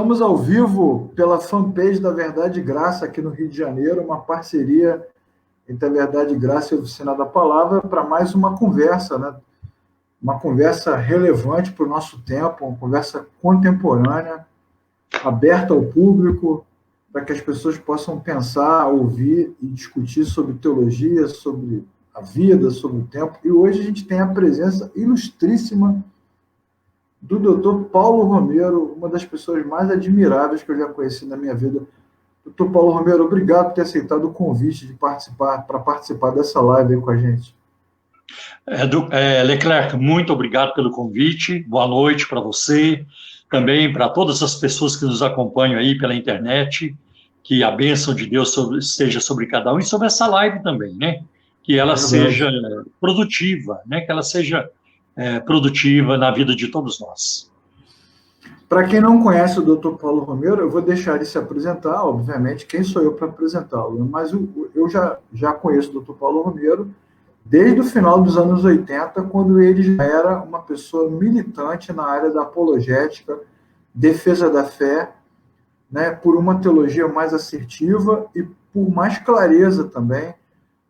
Estamos ao vivo pela fanpage da Verdade e Graça aqui no Rio de Janeiro, uma parceria entre a Verdade e Graça e a Oficina da Palavra para mais uma conversa, né? Uma conversa relevante para o nosso tempo, uma conversa contemporânea, aberta ao público, para que as pessoas possam pensar, ouvir e discutir sobre teologia, sobre a vida, sobre o tempo. E hoje a gente tem a presença ilustríssima do Dr. Paulo Romero, uma das pessoas mais admiráveis que eu já conheci na minha vida. Dr. Paulo Romero, obrigado por ter aceitado o convite de participar dessa live aí com a gente. Leclerc, muito obrigado pelo convite. Boa noite para você, também para todas as pessoas que nos acompanham aí pela internet. Que a bênção de Deus esteja sobre cada um e sobre essa live também, né? Que ela seja produtiva, né? Que ela seja produtiva na vida de todos nós. Para quem não conhece o Dr. Paulo Romero, eu vou deixar ele se apresentar, obviamente, quem sou eu para apresentá-lo, mas eu já conheço o Dr. Paulo Romero desde o final dos anos 80, quando ele já era uma pessoa militante na área da apologética, defesa da fé, né, por uma teologia mais assertiva e por mais clareza também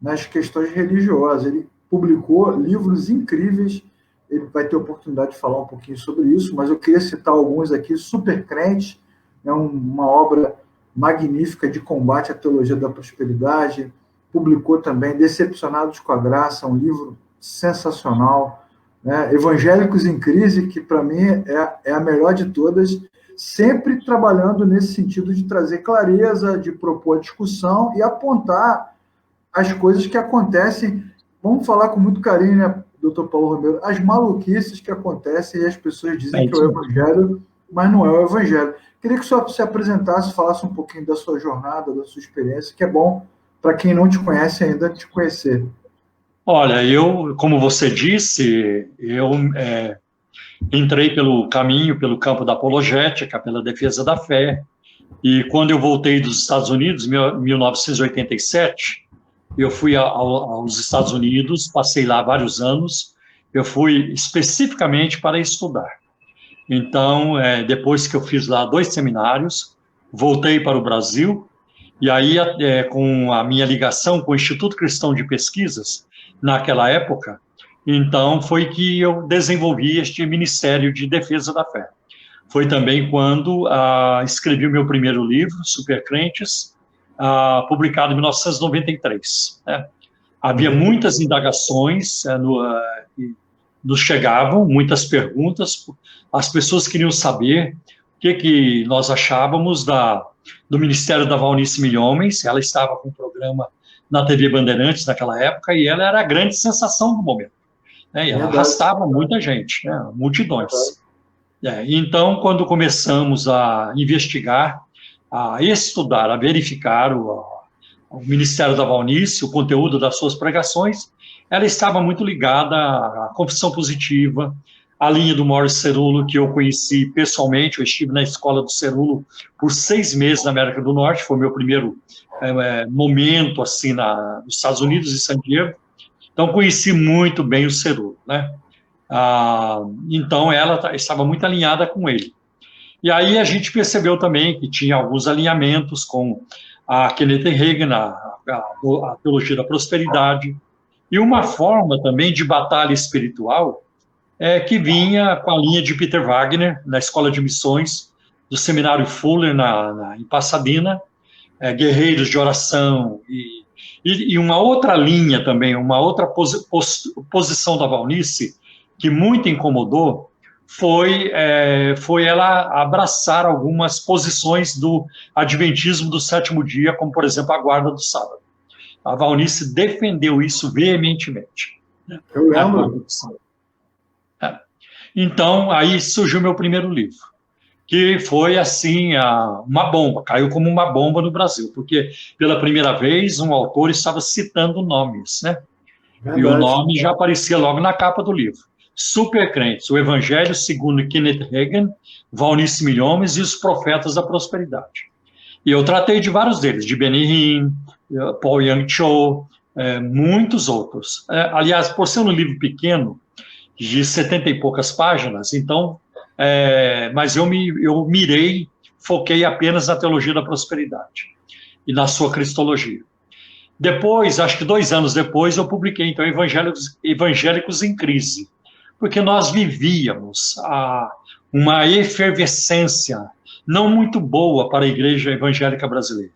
nas questões religiosas. Ele publicou livros incríveis. Ele vai ter oportunidade de falar um pouquinho sobre isso, mas eu queria citar alguns aqui. Super Crente, né, uma obra magnífica de combate à teologia da prosperidade. Publicou também Decepcionados com a Graça, um livro sensacional. Né? Evangélicos em Crise, que para mim é a melhor de todas, sempre trabalhando nesse sentido de trazer clareza, de propor discussão e apontar as coisas que acontecem. Vamos falar com muito carinho, né, Dr. Paulo Romero, as maluquices que acontecem e as pessoas dizem que é o Evangelho, mas não é o Evangelho. Queria que o senhor se apresentasse, falasse um pouquinho da sua jornada, da sua experiência, que é bom para quem não te conhece ainda te conhecer. Olha, como você disse, eu entrei pelo campo da apologética, pela defesa da fé, e quando eu voltei dos Estados Unidos, em 1987, eu fui aos Estados Unidos, passei lá vários anos, eu fui especificamente para estudar. Então, depois que eu fiz lá 2 seminários, voltei para o Brasil, e aí, com a minha ligação com o Instituto Cristão de Pesquisas, naquela época, então foi que eu desenvolvi este Ministério de Defesa da Fé. Foi também quando escrevi o meu primeiro livro, Super Crentes, publicado em 1993. Né? Havia muitas indagações, nos chegavam muitas perguntas, as pessoas queriam saber o que nós achávamos do Ministério da Valnice Milhomens. Ela estava com um programa na TV Bandeirantes naquela época e ela era a grande sensação do momento. Né? E ela arrastava muita gente, né? Multidões. Então, quando começamos a investigar, a estudar, a verificar o Ministério da Valnice, o conteúdo das suas pregações, ela estava muito ligada à confissão positiva, à linha do Morris Cerullo, que eu conheci pessoalmente. Eu estive na escola do Cerullo por 6 meses na América do Norte, foi o meu primeiro momento assim nos Estados Unidos, em San Diego. Então, conheci muito bem o Cerullo, né? Então, ela estava muito alinhada com ele. E aí a gente percebeu também que tinha alguns alinhamentos com a Kenneth Hagin, a teologia da prosperidade, e uma forma também de batalha espiritual que vinha com a linha de Peter Wagner, na Escola de Missões, do Seminário Fuller, em Pasadena, guerreiros de oração, e uma outra linha também, uma outra posição da Valnice, que muito incomodou, foi ela abraçar algumas posições do adventismo do 7º dia, como, por exemplo, a guarda do sábado. A Valnice defendeu isso veementemente. Eu lembro. Então, aí surgiu meu primeiro livro, que foi, assim, uma bomba, caiu como uma bomba no Brasil, porque, pela primeira vez, um autor estava citando nomes, né? Verdade. E o nome já aparecia logo na capa do livro. Super Crentes, o Evangelho segundo Kenneth Hagin, Valnice Milhomens e os Profetas da Prosperidade. E eu tratei de vários deles, de Benny Hinn, Paul Young Cho, muitos outros. Aliás, por ser um livro pequeno, de 70 e poucas páginas, então, mas eu mirei foquei apenas na teologia da prosperidade e na sua cristologia. Depois, acho que 2 anos depois, eu publiquei, então, Evangélicos em Crise, porque nós vivíamos uma efervescência não muito boa para a igreja evangélica brasileira.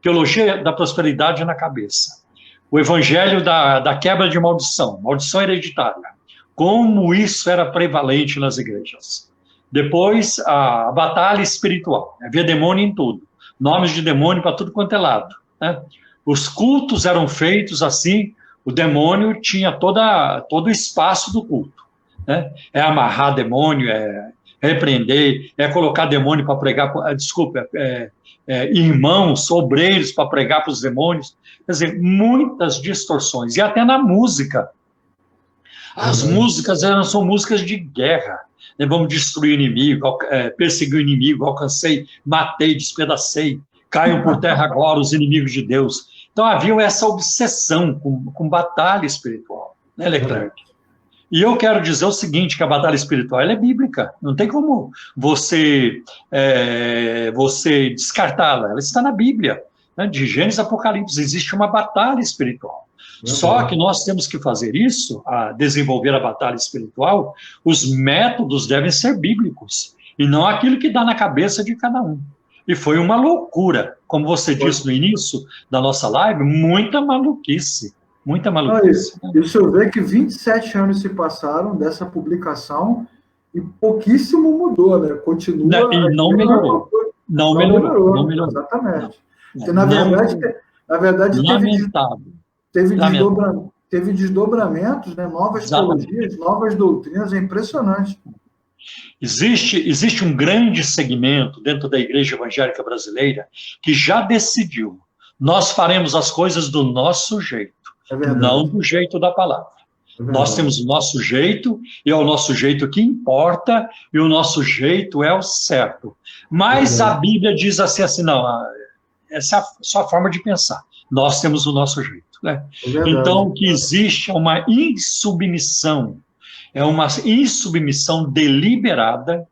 Teologia da prosperidade na cabeça. O evangelho da quebra de maldição hereditária. Como isso era prevalente nas igrejas. Depois, a batalha espiritual. Havia demônio em tudo. Nomes de demônio para tudo quanto é lado. Né? Os cultos eram feitos assim, o demônio tinha todo o espaço do culto. Né? É amarrar demônio, é repreender, é colocar demônio para pregar, irmãos, obreiros para pregar para os demônios. Quer dizer, muitas distorções. E até na música. As músicas são músicas de guerra. Né? Vamos destruir o inimigo, perseguir o inimigo, alcancei, matei, despedacei, caiam por terra agora os inimigos de Deus. Então havia essa obsessão com batalha espiritual, né, Leclerc? E eu quero dizer o seguinte, que a batalha espiritual ela é bíblica, não tem como você descartá-la, ela está na Bíblia, né? De Gênesis a Apocalipse, existe uma batalha espiritual. Só que nós temos que fazer isso, a desenvolver a batalha espiritual, os métodos devem ser bíblicos, e não aquilo que dá na cabeça de cada um. E foi uma loucura, como você disse no início da nossa live, muita maluquice. Muita maluquice. E o senhor vê que 27 anos se passaram dessa publicação e pouquíssimo mudou, né? Continua. E não melhorou. Não melhorou. Exatamente. Porque, na verdade teve desdobramentos, né? Novas teologias, novas doutrinas, é impressionante. Existe um grande segmento dentro da igreja evangélica brasileira que já decidiu, nós faremos as coisas do nosso jeito, não do jeito da palavra. Nós temos o nosso jeito, e é o nosso jeito que importa, e o nosso jeito é o certo. Mas a Bíblia diz assim, não, essa é a sua forma de pensar. Nós temos o nosso jeito. Né? Então, que existe uma insubmissão, deliberada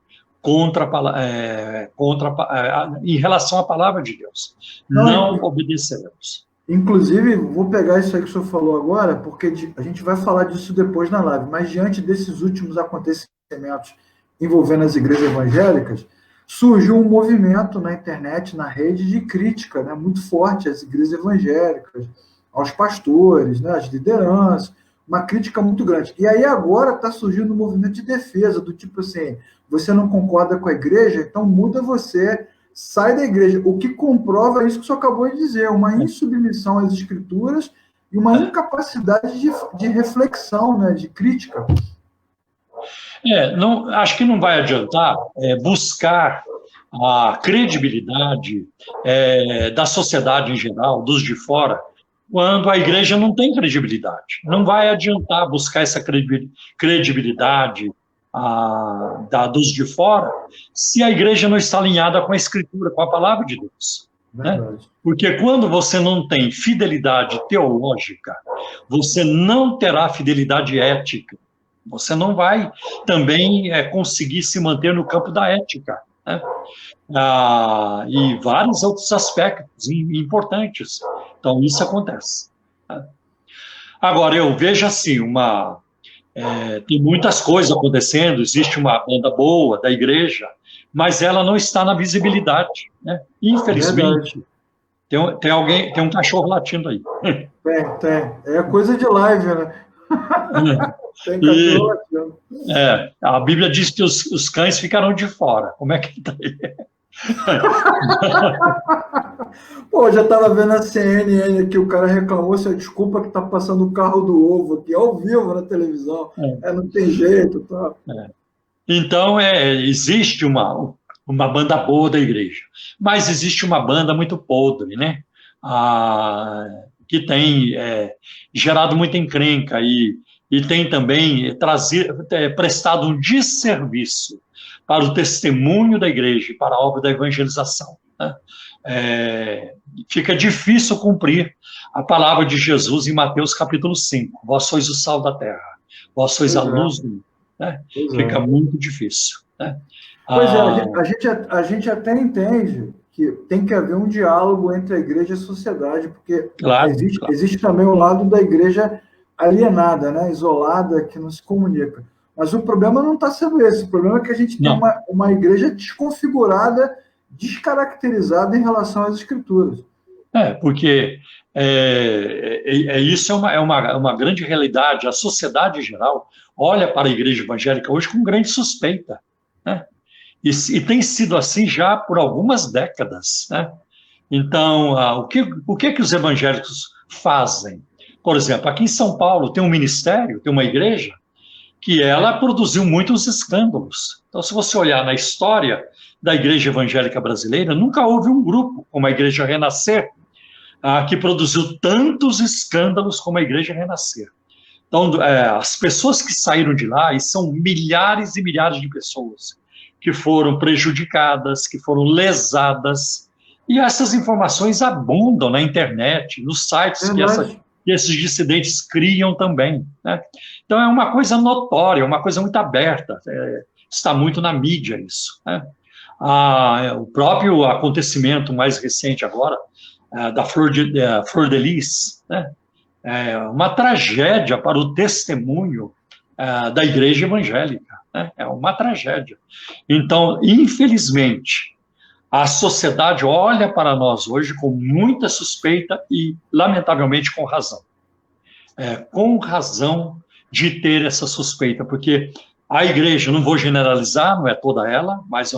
em relação à palavra de Deus. Não obedeceremos. Inclusive, vou pegar isso aí que o senhor falou agora, porque a gente vai falar disso depois na live, mas diante desses últimos acontecimentos envolvendo as igrejas evangélicas, surgiu um movimento na internet, na rede, de crítica, né, muito forte às igrejas evangélicas, aos pastores, né, às lideranças, uma crítica muito grande. E aí agora está surgindo um movimento de defesa, do tipo assim, você não concorda com a igreja, então muda você, sai da igreja. O que comprova isso que o senhor acabou de dizer, uma insubmissão às escrituras e uma incapacidade de reflexão, né, de crítica. Acho que não vai adiantar buscar a credibilidade da sociedade em geral, dos de fora, quando a igreja não tem credibilidade. Não vai adiantar buscar essa credibilidade dos de fora se a igreja não está alinhada com a Escritura, com a palavra de Deus. Né? Porque quando você não tem fidelidade teológica, você não terá fidelidade ética. Você não vai também conseguir se manter no campo da ética. Né? E vários outros aspectos importantes. Então, isso acontece. Agora, eu vejo assim, tem muitas coisas acontecendo, existe uma banda boa da igreja, mas ela não está na visibilidade. Né? Infelizmente, tem um cachorro latindo aí. Tem. É coisa de live, né? Tem cachorro latindo. A Bíblia diz que os cães ficarão de fora. Como é que está aí? Pô, já estava vendo a CNN aqui, o cara reclamou, desculpa que tá passando o carro do ovo aqui, ao vivo na televisão, não tem jeito. Tá. Então, existe uma banda boa da igreja, mas existe uma banda muito podre, né? Que tem gerado muita encrenca e tem também prestado um desserviço para o testemunho da igreja e para a obra da evangelização. Né? Fica difícil cumprir a palavra de Jesus em Mateus capítulo 5. Vós sois o sal da terra, vós sois a luz do mundo. Né? Fica muito difícil. Né? Pois é, Ah, a gente até entende que tem que haver um diálogo entre a igreja e a sociedade, porque claro, claro. existe também o lado da igreja alienada, né, isolada, que não se comunica. Mas o problema não está sendo esse, o problema é que a gente tem Não, uma igreja desconfigurada, descaracterizada em relação às escrituras. porque isso é uma grande realidade. A sociedade em geral olha para a igreja evangélica hoje com grande suspeita, né? E tem sido assim já por algumas décadas, né? Então, o que os evangélicos fazem? Por exemplo, aqui em São Paulo tem um ministério, tem uma igreja, que ela produziu muitos escândalos. Então, se você olhar na história da igreja evangélica brasileira, nunca houve um grupo como a Igreja Renascer, que produziu tantos escândalos como a Igreja Renascer. Então, as pessoas que saíram de lá, e são milhares e milhares de pessoas, que foram prejudicadas, que foram lesadas, e essas informações abundam na internet, nos sites Verdade. que esses dissidentes criam também, né? Então, é uma coisa notória, uma coisa muito aberta, está muito na mídia isso, né? O próprio acontecimento mais recente agora, da Flor de Lis, né? É uma tragédia para o testemunho da igreja evangélica, né? É uma tragédia. Então, infelizmente, a sociedade olha para nós hoje com muita suspeita e, lamentavelmente, com razão. Com razão de ter essa suspeita, porque a igreja, não vou generalizar, não é toda ela, mas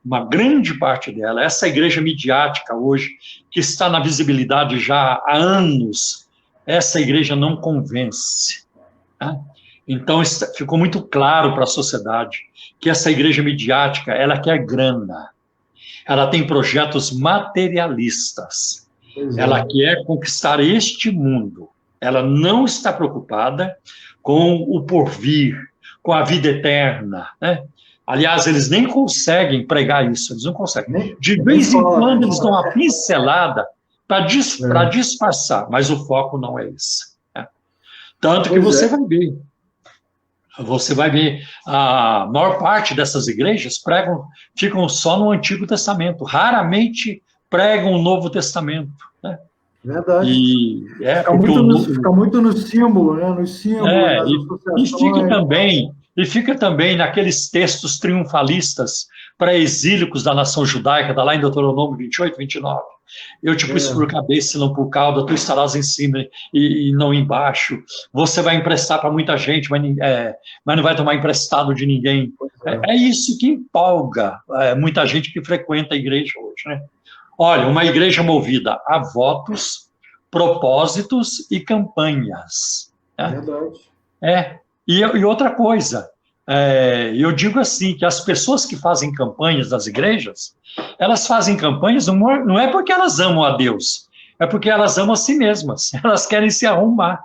uma grande parte dela, essa igreja midiática hoje, que está na visibilidade já há anos, essa igreja não convence, né? Então, ficou muito claro para a sociedade que essa igreja midiática, ela quer grana, ela tem projetos materialistas, Pois ela é. quer conquistar este mundo, ela não está preocupada com o porvir, com a vida eterna, né? Aliás, eles nem conseguem pregar isso, eles não conseguem. De Nem vez em fala, quando né? eles dão uma pincelada para É. disfarçar, mas o foco não é esse, né? Tanto que Pois é. você vai ver, a maior parte dessas igrejas ficam só no Antigo Testamento, raramente pregam o Novo Testamento, né? Verdade. E porque Fica muito no símbolo, né? Nos símbolos, é, nas e, e fica associações. também, e fica também naqueles textos triunfalistas pré-exílicos da nação judaica, está lá em Deuteronômio 28, 29. Eu te pus por É, cabeça e não por cauda, tu estarás em cima e não embaixo. Você vai emprestar para muita gente, mas não vai tomar emprestado de ninguém. pois É é. isso que empolga muita gente que frequenta a igreja hoje, né? Olha, uma igreja movida a votos, propósitos e campanhas, né? Verdade. E outra coisa, eu digo assim, que as pessoas que fazem campanhas das igrejas, elas fazem campanhas não é porque elas amam a Deus, é porque elas amam a si mesmas, elas querem se arrumar,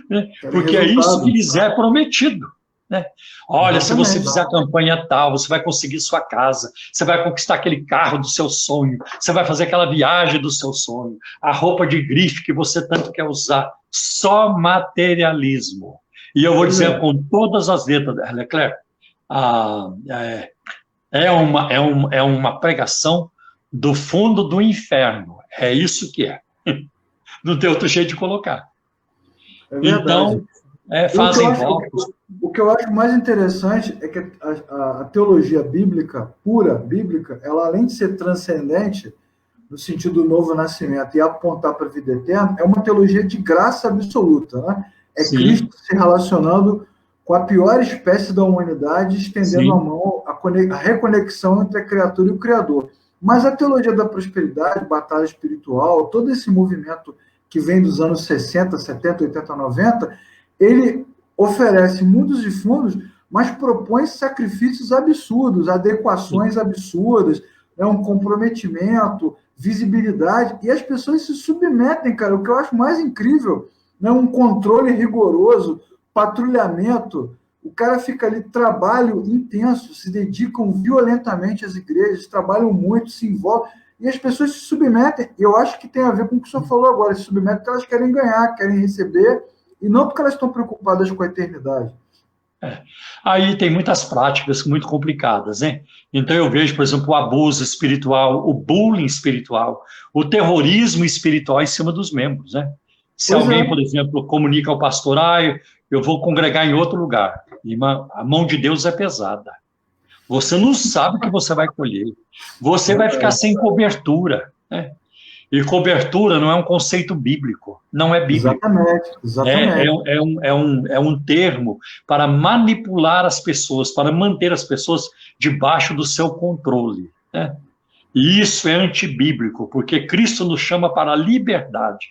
né? Querem Porque é isso que resultado. lhes é prometido, né? Olha, se você Exatamente. fizer a campanha tal, você vai conseguir sua casa, você vai conquistar aquele carro do seu sonho, você vai fazer aquela viagem do seu sonho, a roupa de grife que você tanto quer usar, só materialismo. E eu vou Pois dizer é. com todas as letras, Leclerc, ah, é uma pregação do fundo do inferno. É isso que é. Não tem outro jeito de colocar. É verdade. Então, E o que eu fazem acho, votos. o que eu acho mais interessante é que a teologia bíblica, pura bíblica, ela além de ser transcendente, no sentido do novo nascimento e apontar para a vida eterna, é uma teologia de graça absoluta, né? É Cristo Sim, se relacionando com a pior espécie da humanidade, estendendo a sim, mão, a reconexão entre a criatura e o Criador. Mas a teologia da prosperidade, batalha espiritual, todo esse movimento que vem dos anos 60, 70, 80, 90, ele oferece mundos e fundos, mas propõe sacrifícios absurdos, adequações sim. absurdas, um comprometimento, visibilidade, e as pessoas se submetem, cara. O que eu acho mais incrível, né? Um controle rigoroso, patrulhamento. O cara fica ali, trabalho intenso, se dedicam violentamente às igrejas, trabalham muito, se envolvem, e as pessoas se submetem. Eu acho que tem a ver com o que o senhor falou agora, se submetem porque elas querem ganhar, querem receber, e não porque elas estão preocupadas com a eternidade. Aí tem muitas práticas muito complicadas, né? Então eu vejo, por exemplo, o abuso espiritual, o bullying espiritual, o terrorismo espiritual em cima dos membros, né? Se Pois alguém, é, por exemplo, comunica ao pastor, eu vou congregar em outro lugar, irmã, a mão de Deus é pesada. Você não sabe o que você vai colher. Você vai ficar sem cobertura, né? E cobertura não é um conceito bíblico, não é bíblico. exatamente, exatamente. É um termo para manipular as pessoas, para manter as pessoas debaixo do seu controle, né? E isso é antibíblico, porque Cristo nos chama para a liberdade.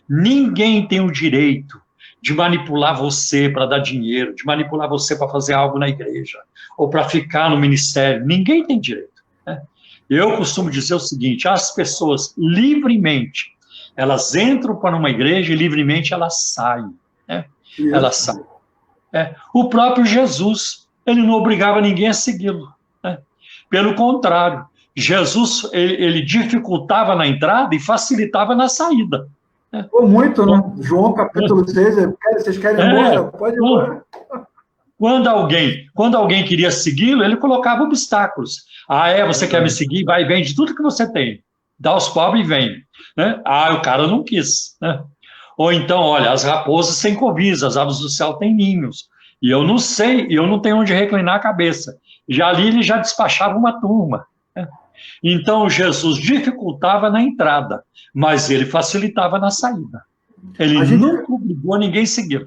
Ninguém tem o direito de manipular você para dar dinheiro, de manipular você para fazer algo na igreja, ou para ficar no ministério. Ninguém tem direito, né? Eu costumo dizer o seguinte: as pessoas livremente, elas entram para uma igreja e livremente elas saem, né? Elas Isso. saem. O próprio Jesus, ele não obrigava ninguém a segui-lo, né? Pelo contrário, Jesus, ele dificultava na entrada e facilitava na saída, né? Ou muito, né? Então, João capítulo 6, vocês querem ir é, embora? Pode ir embora. quando alguém queria segui-lo, ele colocava obstáculos. Você quer me seguir? Vai, vende tudo que você tem. Dá aos pobres e vem, né? O cara não quis, né? Ou então, olha, as raposas têm covis, as aves do céu têm ninhos. E eu não sei, eu não tenho onde reclinar a cabeça. Já ali ele já despachava uma turma, né? Então, Jesus dificultava na entrada, mas ele facilitava na saída. Ele A gente, nunca obrigou ninguém a seguir.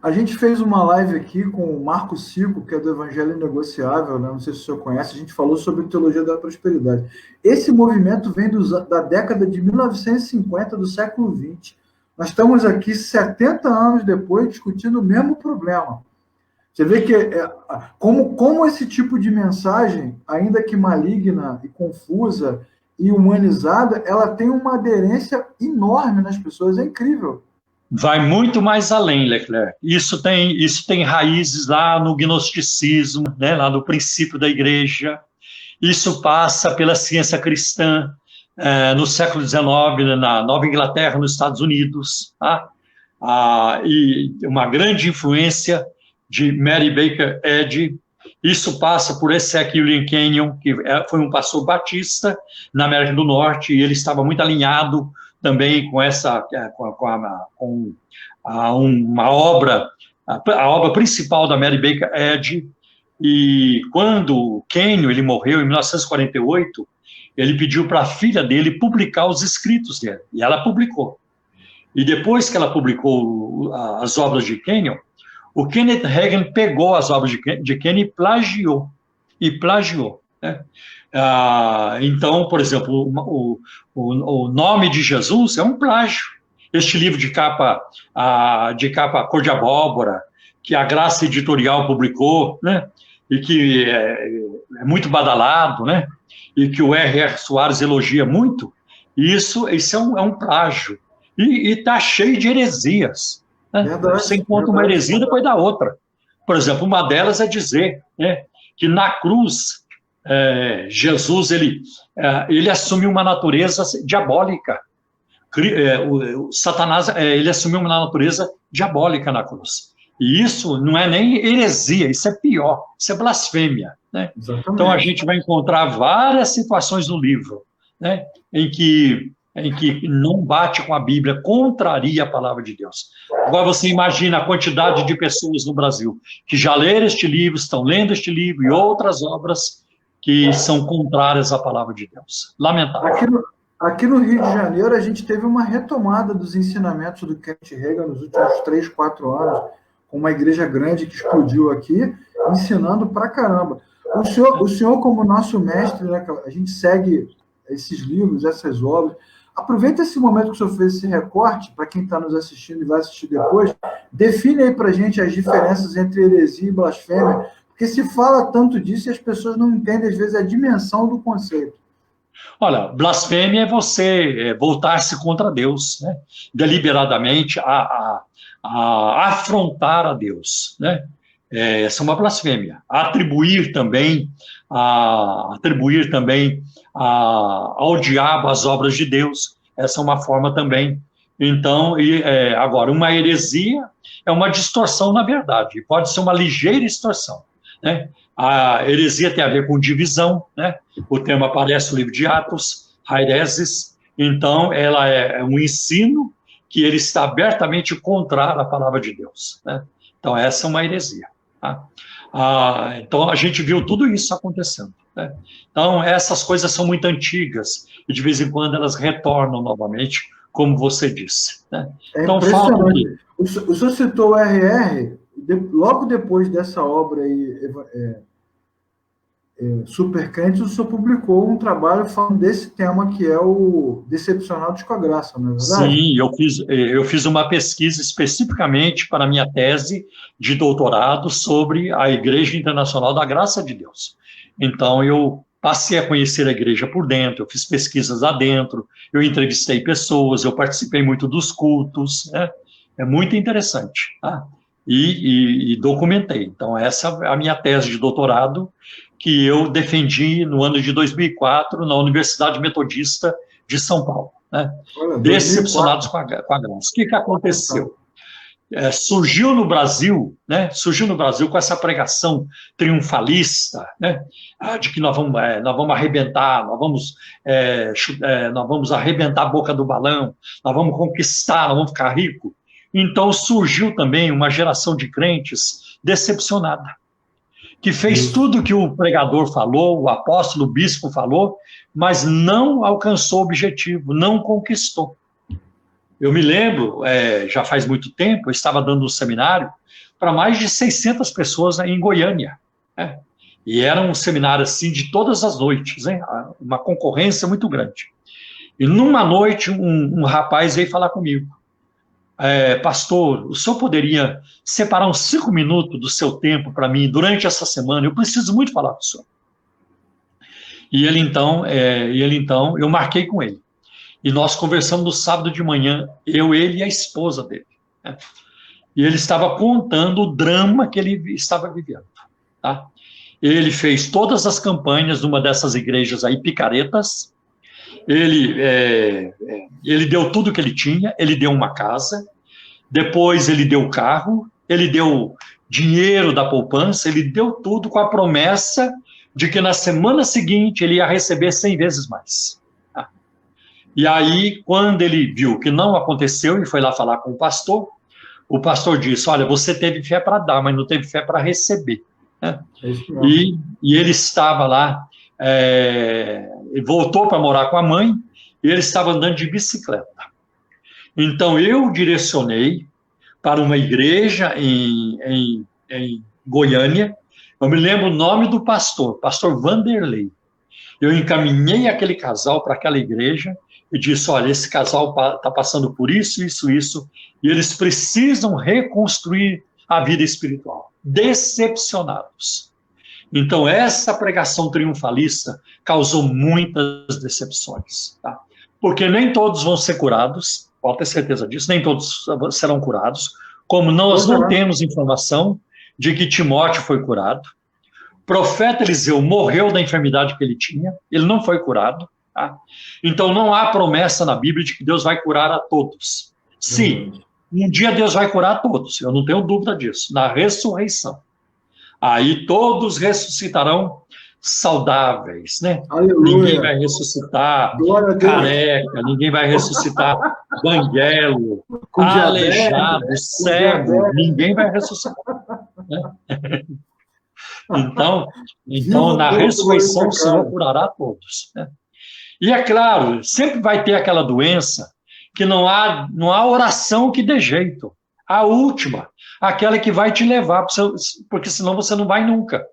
a gente fez uma live aqui com o Marco Cico, que é do Evangelho Negociável, né? Não sei se o senhor conhece, a gente falou sobre teologia da prosperidade. Esse movimento vem da década de 1950, do século XX. Nós estamos aqui 70 anos depois discutindo o mesmo problema. Você vê que como esse tipo de mensagem, ainda que maligna e confusa e humanizada, ela tem uma aderência enorme nas pessoas, é incrível. Vai muito mais além, Leclerc. Isso tem raízes lá no gnosticismo, né, lá no princípio da igreja. Isso passa pela ciência cristã, no século XIX, na Nova Inglaterra, nos Estados Unidos, tá? E uma grande influência de Mary Baker Eddy. Isso passa por Essek William Kenyon, que foi um pastor batista na América do Norte, e ele estava muito alinhado também com uma obra, a obra principal da Mary Baker Eddy. E quando Kenyon ele morreu em 1948, ele pediu para a filha dele publicar os escritos dele, e ela publicou. E depois que ela publicou as obras de Kenyon, o Kenneth Hagin pegou as obras de Kenyon e plagiou, né? Então, por exemplo, o nome de Jesus é um plágio. Este livro de capa cor de abóbora, que a Graça Editorial publicou, né? E que é muito badalado, né? E que o R.R. Soares elogia muito, isso é um plágio. E está cheio de heresias, né? Verdade, Você encontra uma heresia depois da outra. Por exemplo, uma delas é dizer, né, que na cruz, Jesus ele assumiu uma natureza diabólica. Satanás ele assumiu uma natureza diabólica na cruz. E isso não é nem heresia, isso é pior, isso é blasfêmia, né? Então a gente vai encontrar várias situações no livro, né, em que não bate com a Bíblia, contraria a palavra de Deus. Agora você imagina a quantidade de pessoas no Brasil que já leram este livro, estão lendo este livro e outras obras que são contrárias à palavra de Deus. Lamentável. Aqui no Rio de Janeiro, a gente teve uma retomada dos ensinamentos do Kenneth Hagin nos últimos 3, 4 anos, com uma igreja grande que explodiu aqui, ensinando pra caramba. O senhor como nosso mestre, né, a gente segue esses livros, essas obras. Aproveita esse momento que o senhor fez esse recorte, para quem está nos assistindo e vai assistir depois, define aí para a gente as diferenças entre heresia e blasfêmia, porque se fala tanto disso e as pessoas não entendem, às vezes, a dimensão do conceito. Olha, blasfêmia é você voltar-se contra Deus, né? Deliberadamente a afrontar a Deus, né? Essa é uma blasfêmia. Atribuir também ao diabo as obras de Deus, essa é uma forma também. Então, agora, uma heresia é uma distorção na verdade, pode ser uma ligeira distorção, né? A heresia tem a ver com divisão, né? O termo aparece no livro de Atos, Haireses, então ela é um ensino que ele está abertamente contrário à palavra de Deus, né? Então essa é uma heresia, tá? Então a gente viu tudo isso acontecendo, né? Então essas coisas são muito antigas e de vez em quando elas retornam novamente, como você disse, né? Então falta aqui. O senhor citou o R.R., logo depois dessa obra aí, Supercrentes, o senhor publicou um trabalho falando desse tema, que é o Decepcionados com a Graça, não é verdade? Sim, eu fiz uma pesquisa especificamente para a minha tese de doutorado sobre a Igreja Internacional da Graça de Deus. Então, eu passei a conhecer a igreja por dentro, eu fiz pesquisas lá dentro, eu entrevistei pessoas, eu participei muito dos cultos, né? É muito interessante, tá? E documentei. Então, essa é a minha tese de doutorado, que eu defendi no ano de 2004 na Universidade Metodista de São Paulo, né? Olha, Decepcionados com a graça. O que aconteceu? Surgiu no Brasil, né? Surgiu no Brasil com essa pregação triunfalista, né? De que nós vamos arrebentar, nós vamos arrebentar a boca do balão, nós vamos conquistar, nós vamos ficar ricos. Então surgiu também uma geração de crentes decepcionada, que fez tudo que o pregador falou, o apóstolo, o bispo falou, mas não alcançou o objetivo, não conquistou. Eu me lembro, já faz muito tempo, eu estava dando um seminário para mais de 600 pessoas em Goiânia, né? E era um seminário assim de todas as noites, né? Uma concorrência muito grande. E numa noite, um rapaz veio falar comigo: pastor, o senhor poderia separar uns 5 minutos do seu tempo para mim durante essa semana? Eu preciso muito falar com o senhor. E ele então, eu marquei com ele. E nós conversamos no sábado de manhã, ele e a esposa dele, né? E ele estava contando o drama que ele estava vivendo, tá? Ele fez todas as campanhas numa dessas igrejas aí, picaretas. Ele deu tudo que ele tinha, ele deu uma casa, depois ele deu o carro, ele deu dinheiro da poupança, ele deu tudo com a promessa de que na semana seguinte ele ia receber 100 vezes mais. Tá? E aí, quando ele viu que não aconteceu e foi lá falar com o pastor disse: olha, você teve fé para dar, mas não teve fé para receber. Né? E ele estava lá, voltou para morar com a mãe, e ele estava andando de bicicleta. Então, eu direcionei para uma igreja em Goiânia. Eu me lembro o nome do pastor Vanderlei. Eu encaminhei aquele casal para aquela igreja e disse: olha, esse casal está passando por isso, e eles precisam reconstruir a vida espiritual. Decepcionados. Então, essa pregação triunfalista causou muitas decepções, tá? Porque nem todos vão ser curados, pode ter certeza disso, nem todos serão curados, como nós não temos informação de que Timóteo foi curado. O profeta Eliseu morreu da enfermidade que ele tinha, ele não foi curado, tá? Então, não há promessa na Bíblia de que Deus vai curar a todos. Sim, um dia Deus vai curar a todos, eu não tenho dúvida disso, na ressurreição. Aí todos ressuscitarão saudáveis, né? Aleluia. Ninguém vai ressuscitar careca, ninguém vai ressuscitar banguelo, aleijado, cego, ninguém vai ressuscitar. Né? Então, na ressurreição, o Senhor curará a todos. Né? E é claro, sempre vai ter aquela doença que não há oração que dê jeito. A última, aquela que vai te levar, porque senão você não vai nunca.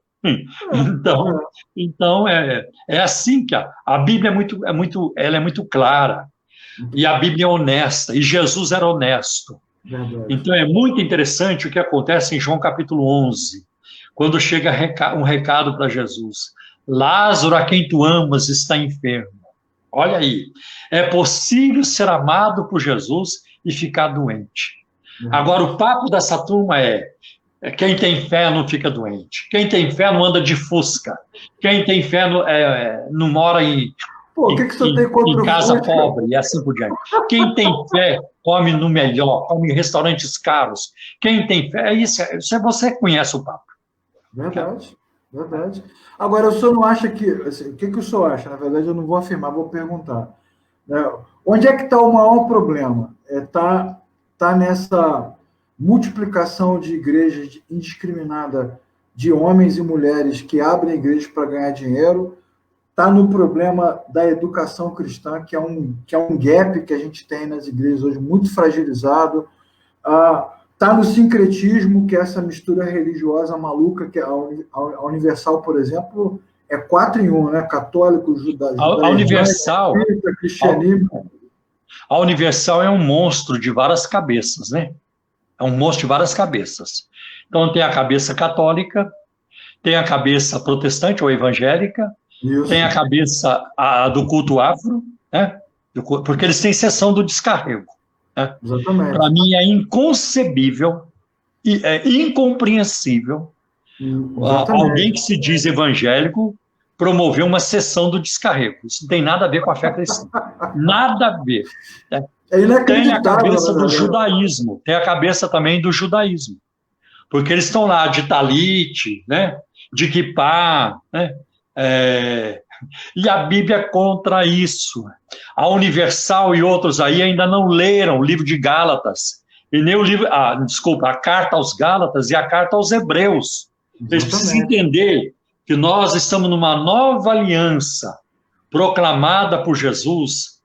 Então é assim que a Bíblia ela é muito clara, e a Bíblia é honesta, e Jesus era honesto. Então é muito interessante o que acontece em João capítulo 11, quando chega um recado para Jesus: Lázaro, a quem tu amas, está enfermo. Olha aí, é possível ser amado por Jesus e ficar doente. Agora, o papo dessa turma quem tem fé não fica doente. Quem tem fé não anda de Fusca. Quem tem fé não mora em casa pobre e assim por diante. Quem tem fé come no melhor, come em restaurantes caros. Quem tem fé, isso você conhece o Papa. Verdade, verdade. Agora, o senhor não acha que... Assim, o que o senhor acha? Na verdade, eu não vou afirmar, vou perguntar. Né? Onde é que está o maior problema? Tá nessa multiplicação de igrejas indiscriminada de homens e mulheres que abrem igrejas para ganhar dinheiro, está no problema da educação cristã, que é um gap que a gente tem nas igrejas hoje, muito fragilizado, está no sincretismo, que é essa mistura religiosa maluca, que a Universal, por exemplo, é 4 em 1, né? Católico, a Universal, cristianismo. A Universal é um monstro de várias cabeças, né? É um monstro de várias cabeças. Então, tem a cabeça católica, tem a cabeça protestante ou evangélica, isso. Tem a cabeça do culto afro, né? Porque eles têm sessão do descarrego. Né? Exatamente. Para mim é inconcebível e é incompreensível alguém que se diz evangélico promover uma sessão do descarrego. Isso não tem nada a ver com a fé cristã. Nada a ver. Né? Tem a cabeça do judaísmo, tem a cabeça também do judaísmo. Porque eles estão lá de talite, né? De quipá, né? E a Bíblia é contra isso. A Universal e outros aí ainda não leram o livro de Gálatas, e nem o livro, a carta aos Gálatas e a carta aos Hebreus. Eles precisam entender que nós estamos numa nova aliança proclamada por Jesus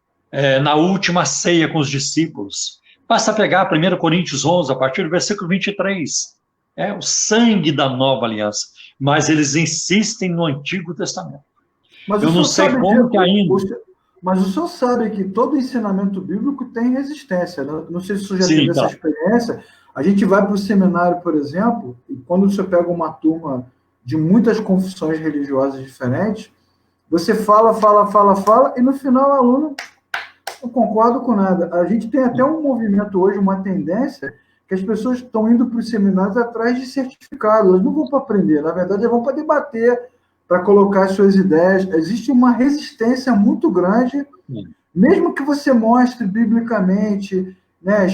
na última ceia com os discípulos. Basta pegar 1 Coríntios 11, a partir do versículo 23. É o sangue da nova aliança. Mas eles insistem no Antigo Testamento. Mas eu não sei como que ainda... Mas o senhor sabe que todo ensinamento bíblico tem resistência. Né? Não sei se o senhor já teve essa experiência. A gente vai para o seminário, por exemplo, e quando você pega uma turma de muitas confissões religiosas diferentes, você fala, e no final o aluno não concorda com nada. A gente tem até um movimento hoje, uma tendência, que as pessoas estão indo para os seminários atrás de certificado. Elas não vão para aprender, na verdade, elas vão para debater, para colocar as suas ideias. Existe uma resistência muito grande, mesmo que você mostre biblicamente, né?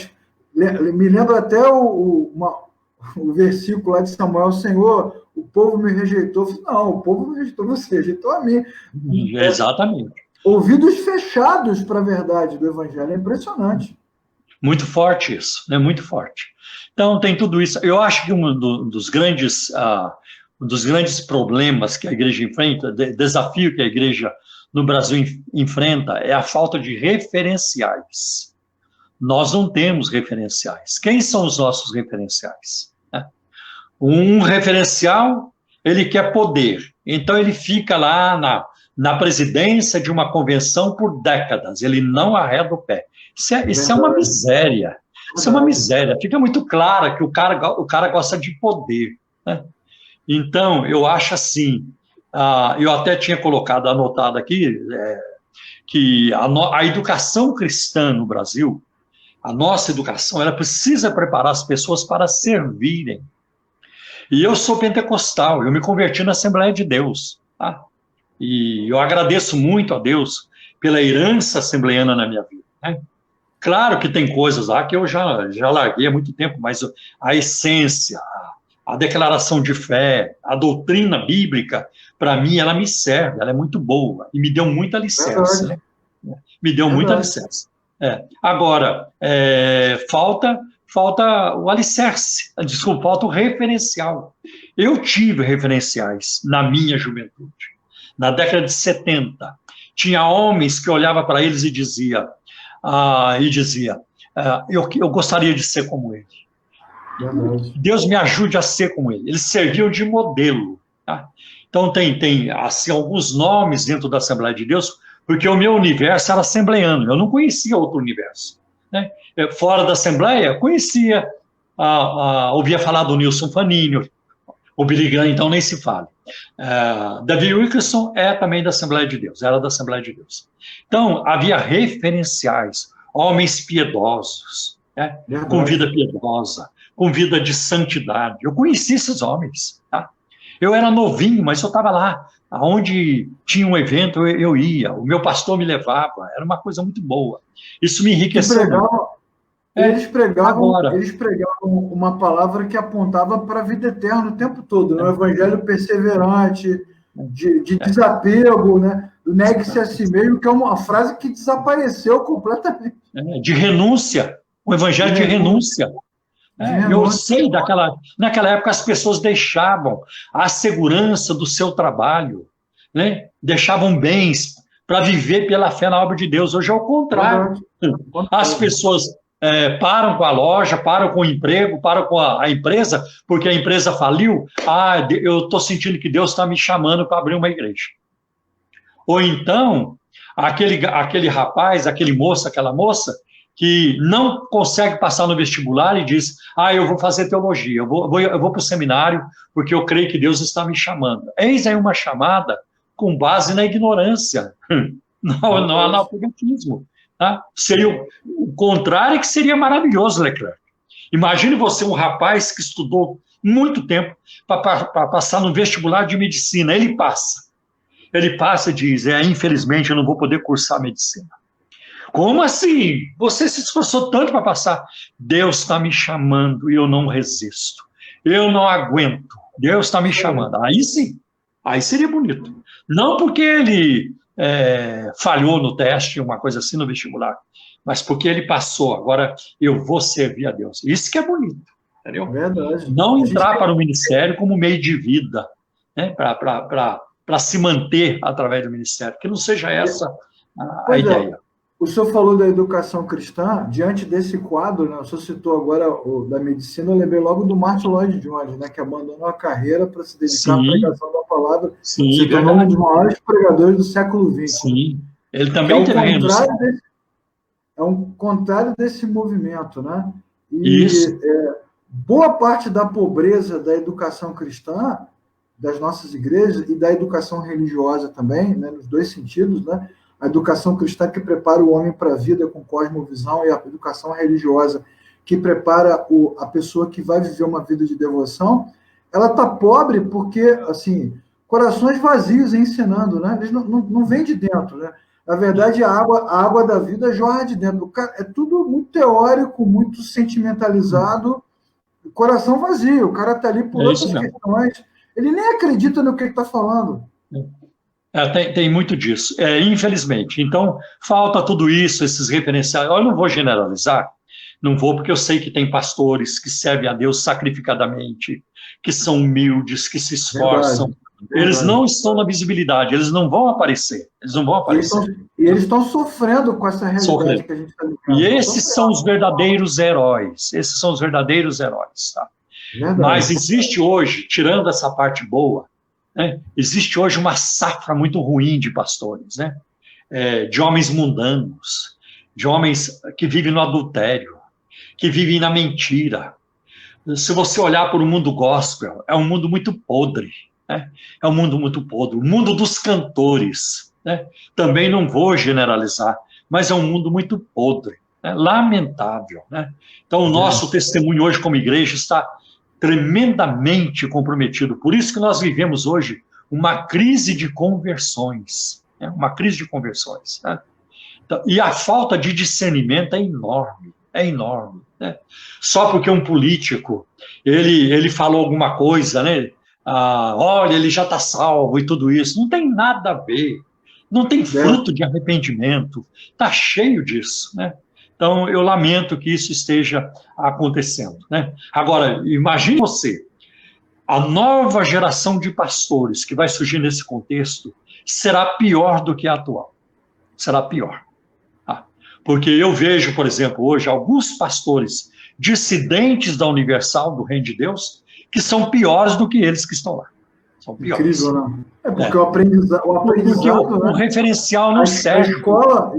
Me lembra até o versículo lá de Samuel: Senhor, o povo me rejeitou. Não, o povo não rejeitou você, rejeitou a mim. Exatamente. Ouvidos fechados para a verdade do evangelho, é impressionante. Muito forte isso, né? Muito forte. Então, tem tudo isso. Eu acho que um dos grandes problemas que a igreja enfrenta, desafio que a igreja no Brasil enfrenta, é a falta de referenciais. Nós não temos referenciais. Quem são os nossos referenciais? Um referencial, ele quer poder. Então, ele fica lá na presidência de uma convenção por décadas. Ele não arreda o pé. Isso é uma miséria. Isso é uma miséria. Fica muito claro que o cara gosta de poder, né? Então, eu acho assim, eu até tinha anotado aqui, que a educação cristã no Brasil, a nossa educação, ela precisa preparar as pessoas para servirem. E eu sou pentecostal, eu me converti na Assembleia de Deus, tá? E eu agradeço muito a Deus pela herança assembleiana na minha vida, né? Claro que tem coisas lá que eu já larguei há muito tempo, mas a essência, a declaração de fé, a doutrina bíblica, para mim, ela me serve, ela é muito boa, e me deu muita licença, né? Me deu muita licença. Agora, falta o alicerce, desculpa, falta o referencial. Eu tive referenciais na minha juventude. Na década de 70, tinha homens que olhava para eles e dizia, eu gostaria de ser como ele. Deus me ajude a ser como ele. Eles serviam de modelo. Tá? Então, tem assim, alguns nomes dentro da Assembleia de Deus, porque o meu universo era assembleiano, eu não conhecia outro universo. Né? Fora da Assembleia, conhecia, ouvia falar do Nilson Faninho, o Billy Graham, então nem se fala. David Wilkerson é também da Assembleia de Deus, era da Assembleia de Deus. Então, havia referenciais, homens piedosos, né? Com vida piedosa, com vida de santidade. Eu conheci esses homens. Tá? Eu era novinho, mas eu estava lá. Aonde tinha um evento, eu ia. O meu pastor me levava. Era uma coisa muito boa. Isso me enriqueceu. Agora, eles pregavam uma palavra que apontava para a vida eterna o tempo todo, né? Um evangelho perseverante, de desapego, né? Do negue-se a si mesmo, que é uma frase que desapareceu completamente. de renúncia, um evangelho de renúncia. Eu sei naquela época as pessoas deixavam a segurança do seu trabalho, né? Deixavam bens para viver pela fé na obra de Deus. Hoje é o contrário. As pessoas param com a loja, param com o emprego, param com a empresa, porque a empresa faliu. Eu estou sentindo que Deus está me chamando para abrir uma igreja. Ou então, aquele rapaz, aquele moço, aquela moça, que não consegue passar no vestibular e diz, eu vou fazer teologia, eu vou para o seminário, porque eu creio que Deus está me chamando. Eis aí uma chamada com base na ignorância, no analfabetismo. Tá? Seria o contrário, que seria maravilhoso, Leclerc. Imagine você, um rapaz que estudou muito tempo para passar no vestibular de medicina, ele passa e diz, infelizmente eu não vou poder cursar medicina. Como assim? Você se esforçou tanto para passar. Deus está me chamando e eu não resisto. Eu não aguento. Deus está me chamando. Aí sim, aí seria bonito. Não porque ele falhou no teste, uma coisa assim no vestibular, mas porque ele passou. Agora eu vou servir a Deus. Isso que é bonito, entendeu? Verdade. Não entrar para o ministério como meio de vida, né? Para se manter através do ministério. Que não seja essa a ideia. O senhor falou da educação cristã, diante desse quadro, né, o senhor citou agora da medicina, eu lembrei logo do Martin Lloyd Jones, né, que abandonou a carreira para se dedicar à pregação da palavra, se tornou um dos maiores pregadores do século XX. Sim, ele também teve renúncia. É um contrário desse movimento, né? E boa parte da pobreza da educação cristã, das nossas igrejas, e da educação religiosa também, né, nos dois sentidos, né? A educação cristã que prepara o homem para a vida com cosmovisão e a educação religiosa que prepara a pessoa que vai viver uma vida de devoção, ela está pobre porque, assim, corações vazios ensinando, né? Eles não vêm de dentro, né? Na verdade, a água da vida jorra de dentro. É tudo muito teórico, muito sentimentalizado, coração vazio. O cara está ali por outras questões. Ele nem acredita no que ele está falando. Tem muito disso, infelizmente. Então, falta tudo isso, esses referenciais. Eu não vou generalizar, não vou, porque eu sei que tem pastores que servem a Deus sacrificadamente, que são humildes, que se esforçam. Verdade. Eles não estão na visibilidade, eles não vão aparecer. E eles estão sofrendo com essa realidade que a gente está vivendo. E esses são os verdadeiros heróis. Esses são os verdadeiros heróis. Tá? Mas existe hoje, tirando essa parte boa, né, existe hoje uma safra muito ruim de pastores, né? De homens mundanos, de homens que vivem no adultério, que vivem na mentira. Se você olhar para o mundo gospel, é um mundo muito podre, né? É um mundo muito podre. O mundo dos cantores, né? Também não vou generalizar, mas é um mundo muito podre, né? Lamentável, né? Então, o nosso testemunho hoje como igreja está tremendamente comprometido. Por isso que nós vivemos hoje uma crise de conversões, né? Uma crise de conversões, né? Então, e a falta de discernimento é enorme, né? Só porque um político, ele falou alguma coisa, né? Olha, ele já está salvo e tudo isso, não tem nada a ver, não tem fruto de arrependimento, está cheio disso, né? Então, eu lamento que isso esteja acontecendo, né? Agora, imagine você, a nova geração de pastores que vai surgir nesse contexto será pior do que a atual. Será pior. Porque eu vejo, por exemplo, hoje, alguns pastores dissidentes da Universal, do Reino de Deus, que são piores do que eles que estão lá. São piores. Incrível, não? porque o aprendizado... Porque o referencial não serve. A escola...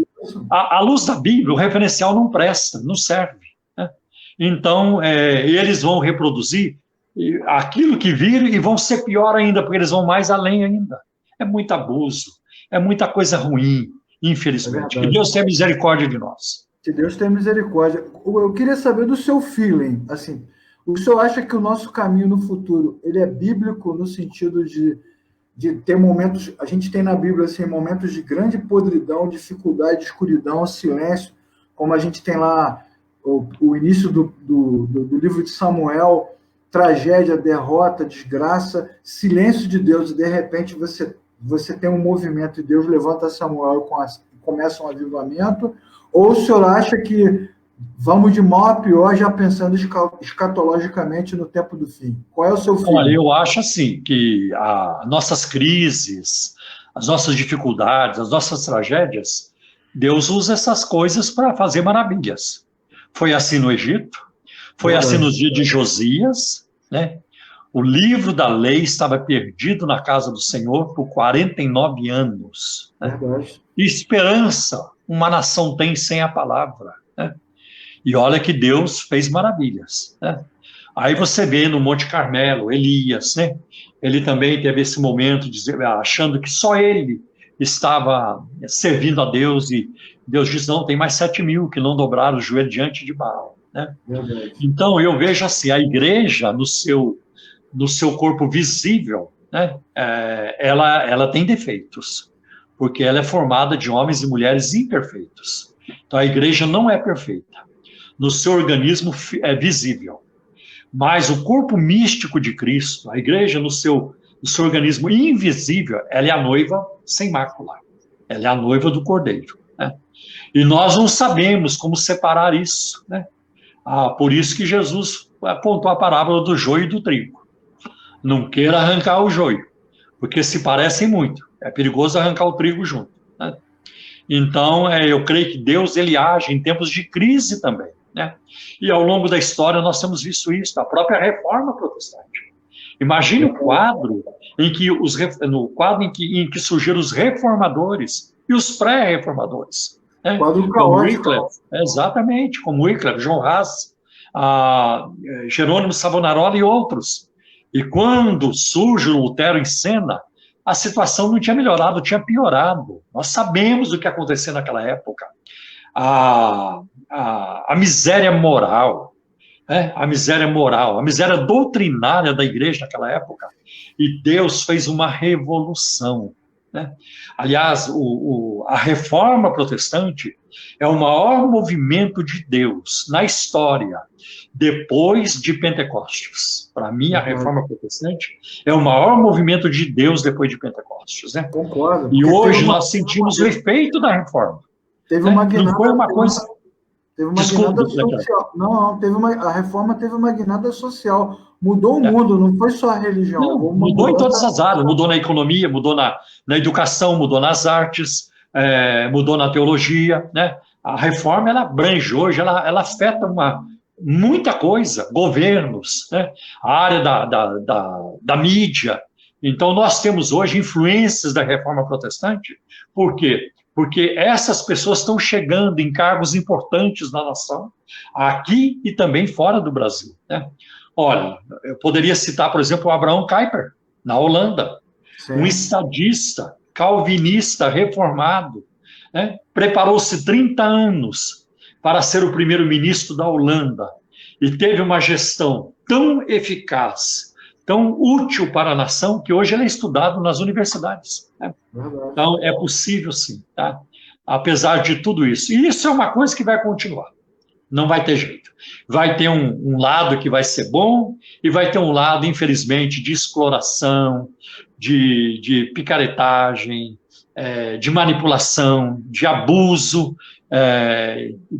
À luz da Bíblia, o referencial não presta, não serve. Né? Então, eles vão reproduzir aquilo que viram e vão ser pior ainda, porque eles vão mais além ainda. É muito abuso, é muita coisa ruim, infelizmente. Que Deus tenha misericórdia de nós. Que Deus tenha misericórdia. Eu queria saber do seu feeling. Assim, o senhor acha que o nosso caminho no futuro ele é bíblico no sentido de ter momentos... A gente tem na Bíblia assim, momentos de grande podridão, dificuldade, escuridão, silêncio, como a gente tem lá o início do livro de Samuel, tragédia, derrota, desgraça, silêncio de Deus, e de repente você tem um movimento e Deus levanta Samuel e começa um avivamento, ou o senhor acha que vamos de mal a pior, já pensando escatologicamente no tempo do fim? Qual é o seu fim? Olha, eu acho assim que as nossas crises, as nossas dificuldades, as nossas tragédias, Deus usa essas coisas para fazer maravilhas. Foi assim no Egito, foi assim nos dias de Josias, né? O livro da lei estava perdido na casa do Senhor por 49 anos. Né? E esperança uma nação tem sem a palavra. Né? E olha que Deus fez maravilhas. Né? Aí você vê no Monte Carmelo, Elias, né? Ele também teve esse momento achando que só ele estava servindo a Deus, e Deus diz, não, tem mais 7.000 que não dobraram o joelho diante de Baal. Né? Então, eu vejo assim, a igreja, no seu corpo visível, né, ela tem defeitos, porque ela é formada de homens e mulheres imperfeitos. Então, a igreja não é perfeita. No seu organismo é visível. Mas o corpo místico de Cristo, a igreja no seu organismo invisível, ela é a noiva sem mácula. Ela é a noiva do Cordeiro. Né? E nós não sabemos como separar isso. Né? Por isso que Jesus apontou a parábola do joio e do trigo. Não queira arrancar o joio, porque se parecem muito. É perigoso arrancar o trigo junto. Né? Então, eu creio que Deus ele age em tempos de crise também. Né? E ao longo da história nós temos visto isso, a própria Reforma Protestante. Imagine o quadro em que surgiram os reformadores e os pré-reformadores. Né? Como Wycliffe, exatamente, como Wycliffe, John Huss, Jerônimo Savonarola e outros. E quando surge o Lutero em cena, a situação não tinha melhorado, tinha piorado. Nós sabemos o que aconteceu naquela época. A miséria moral, né? A miséria doutrinária da igreja naquela época. E Deus fez uma revolução. Né? Aliás, a Reforma Protestante é o maior movimento de Deus na história, depois de Pentecostes. Para mim, a Reforma Protestante é o maior movimento de Deus depois de Pentecostes. Né? Concordo. E hoje nós sentimos o efeito da Reforma. Teve uma guinada, não foi uma coisa... Teve uma guinada social. A Reforma teve uma guinada social. Mudou o mundo, não foi só a religião. Não, mudou em todas as áreas. Mudou na economia, mudou na educação, mudou nas artes, mudou na teologia. Né? A Reforma, ela abrange hoje, ela afeta muita coisa. Governos, né? A área da mídia. Então, nós temos hoje influências da Reforma Protestante. Por quê? Porque essas pessoas estão chegando em cargos importantes na nação, aqui e também fora do Brasil. Né? Olha, eu poderia citar, por exemplo, o Abraham Kuyper, na Holanda, um estadista, calvinista, reformado, né? Preparou-se 30 anos para ser o primeiro-ministro da Holanda e teve uma gestão tão eficaz, tão útil para a nação, que hoje ele é estudado nas universidades. Né? Então, é possível sim, tá? Apesar de tudo isso. E isso é uma coisa que vai continuar. Não vai ter jeito. Vai ter um lado que vai ser bom e vai ter um lado, infelizmente, de exploração, de picaretagem, de manipulação, de abuso,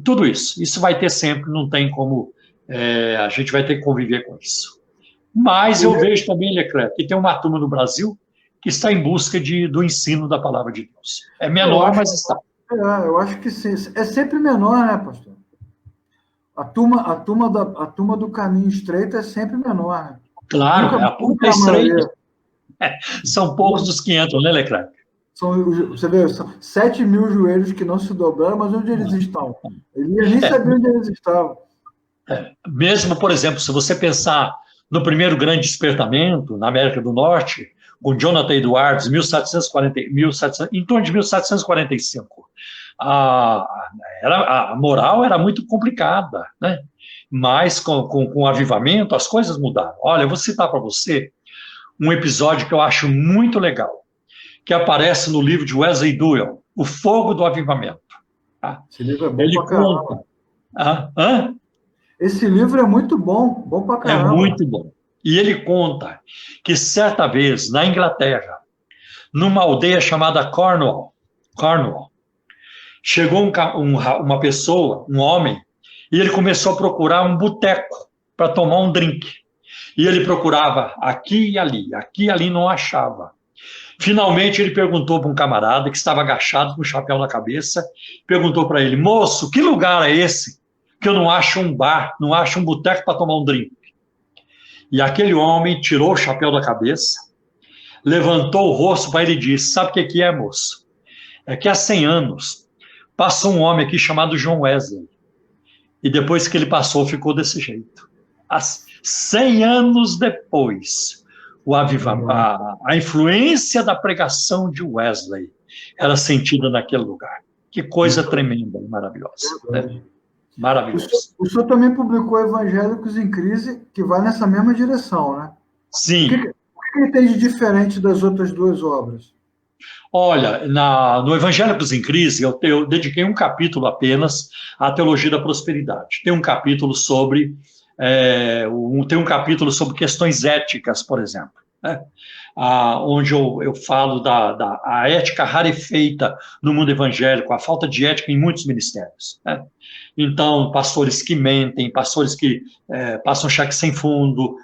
tudo isso. Isso vai ter sempre, não tem como... a gente vai ter que conviver com isso. Mas eu vejo também, Leclerc, que tem uma turma no Brasil que está em busca do ensino da palavra de Deus. É menor, mas está. Eu acho que sim. É sempre menor, né, pastor? A turma do caminho estreito é sempre menor. Né? Claro, a turma estreita. São poucos dos que entram, né, Leclerc? Você vê, são 7.000 joelhos que não se dobraram, mas onde eles estão? Elias nem sabia onde eles estavam. Mesmo, por exemplo, se você pensar no primeiro grande despertamento na América do Norte, com Jonathan Edwards, em torno de 1745, a moral era muito complicada, né? Mas com o avivamento as coisas mudaram. Olha, eu vou citar para você um episódio que eu acho muito legal, que aparece no livro de Wesley Duell, O Fogo do Avivamento. Tá? Esse livro é bom Ele pra caramba. Hã? Esse livro é muito bom, bom pra É caramba. muito bom. E ele conta que certa vez, na Inglaterra, numa aldeia chamada Cornwall, chegou uma pessoa, um homem, e ele começou a procurar um boteco para tomar um drink. E ele procurava aqui e ali não achava. Finalmente ele perguntou para um camarada que estava agachado com o chapéu na cabeça, perguntou para ele: moço, que lugar é esse que eu não acho um bar, não acho um boteco para tomar um drink? E aquele homem tirou o chapéu da cabeça, levantou o rosto para ele e disse: sabe o que é, moço? É que há 100 anos passou um homem aqui chamado John Wesley. E depois que ele passou, ficou desse jeito. 100 anos depois, a influência da pregação de Wesley era sentida naquele lugar. Que coisa tremenda e maravilhosa. Né? Maravilhoso. O senhor também publicou Evangélicos em Crise, que vai nessa mesma direção, né? Sim. O que ele tem de diferente das outras duas obras? Olha, no Evangélicos em Crise, eu dediquei um capítulo apenas à teologia da prosperidade. Tem um capítulo sobre questões éticas, por exemplo, né? Onde eu falo da ética rarefeita no mundo evangélico, a falta de ética em muitos ministérios. Né? Então, pastores que mentem, pastores que passam cheque sem fundo,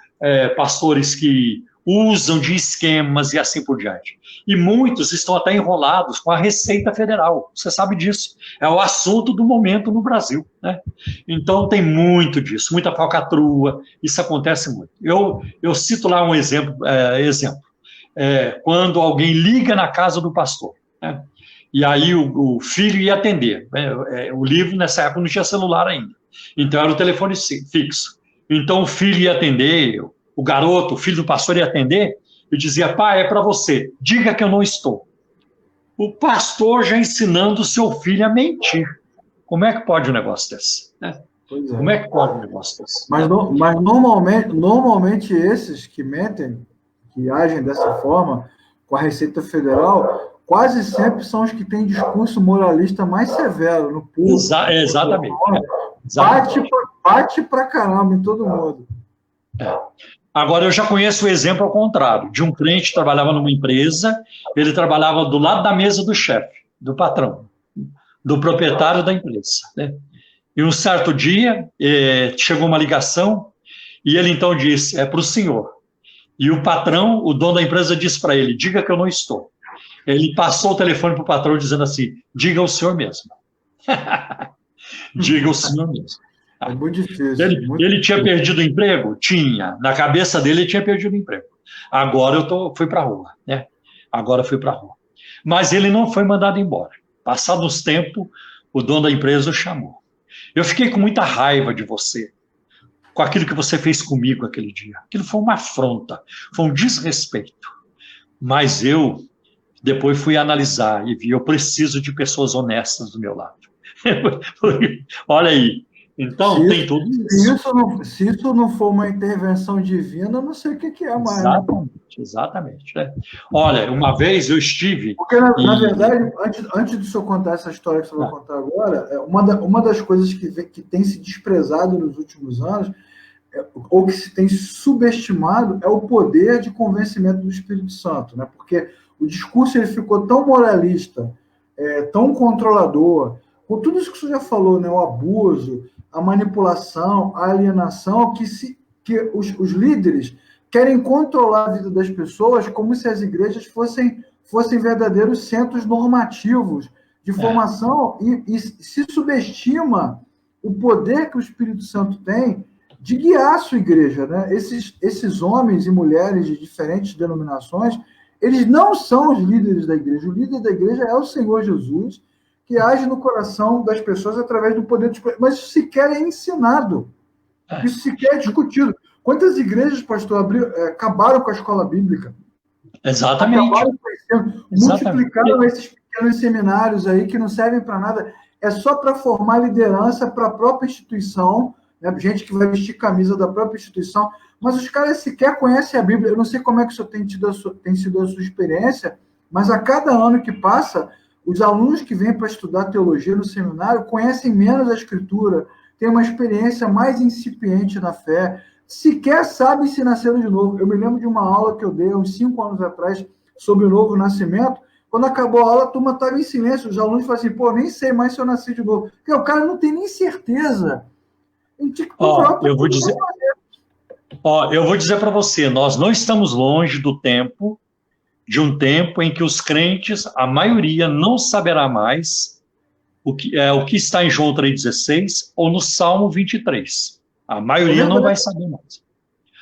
pastores que usam de esquemas e assim por diante. E muitos estão até enrolados com a Receita Federal. Você sabe disso. É o assunto do momento no Brasil. Né? Então, tem muito disso, muita falcatrua. Isso acontece muito. Eu cito lá um exemplo. Quando alguém liga na casa do pastor, né? E aí o filho ia atender. O livro, nessa época, não tinha celular ainda. Então, era o telefone fixo. Então, o filho ia atender, o filho do pastor ia atender, e dizia: pai, é para você, diga que eu não estou. O pastor já ensinando o seu filho a mentir. Como é que pode um negócio desse? Né? Como é que pode um negócio desse? Mas normalmente esses que mentem, que agem dessa forma, com a Receita Federal, quase sempre são os que têm discurso moralista mais severo no público. Exatamente. Bate pra caramba em todo mundo. Agora, eu já conheço o exemplo ao contrário, de um crente que trabalhava numa empresa, ele trabalhava do lado da mesa do chefe, do patrão, do proprietário da empresa. Né? E um certo dia, chegou uma ligação, e ele então disse: é para o senhor. E o patrão, o dono da empresa, disse para ele: diga que eu não estou. Ele passou o telefone para o patrão dizendo assim: diga o senhor mesmo. Diga o senhor mesmo. É muito difícil. Ele tinha perdido o emprego? Tinha. Na cabeça dele, ele tinha perdido o emprego. Agora fui para a rua. Né? Agora fui para a rua. Mas ele não foi mandado embora. Passado uns tempos, o dono da empresa o chamou. Eu fiquei com muita raiva de você, com aquilo que você fez comigo aquele dia. Aquilo foi uma afronta, foi um desrespeito. Mas eu depois fui analisar e vi: eu preciso de pessoas honestas do meu lado. Olha aí. Então, tem tudo isso. Se isso não for uma intervenção divina, eu não sei o que é mais. Exatamente. Né? Olha, uma vez eu estive... Porque, na verdade, antes de senhor contar essa história que você vai contar agora, uma das coisas que tem se desprezado nos últimos anos, ou que se tem subestimado, é o poder de convencimento do Espírito Santo. Né? Porque o discurso ele ficou tão moralista, tão controlador, com tudo isso que o senhor já falou, né? O abuso, a manipulação, a alienação, que os líderes querem controlar a vida das pessoas como se as igrejas fossem verdadeiros centros normativos de formação e se subestima o poder que o Espírito Santo tem de guiar a sua igreja. Né? Esses homens e mulheres de diferentes denominações, eles não são os líderes da igreja. O líder da igreja é o Senhor Jesus, que age no coração das pessoas através do poder de escolha. Mas isso sequer é ensinado. Isso sequer é discutido. Quantas igrejas, pastor, acabaram com a escola bíblica? Exatamente. Multiplicaram esses pequenos seminários aí que não servem para nada. É só para formar liderança para a própria instituição, né? Gente que vai vestir camisa da própria instituição, mas os caras sequer conhecem a Bíblia. Eu não sei como é que isso tem sido a sua experiência, mas a cada ano que passa, os alunos que vêm para estudar teologia no seminário conhecem menos a Escritura, tem uma experiência mais incipiente na fé, sequer sabe se nasceram de novo. Eu me lembro de uma aula que eu dei há uns 5 anos atrás sobre o novo nascimento. Quando acabou a aula, a turma estava em silêncio. Os alunos falaram assim, pô, nem sei mais se eu nasci de novo. Porque o cara não tem nem certeza. Eu vou dizer para você, nós não estamos longe de um tempo em que os crentes, a maioria, não saberá mais o que está em João 3,16 ou no Salmo 23. A maioria não vai saber mais.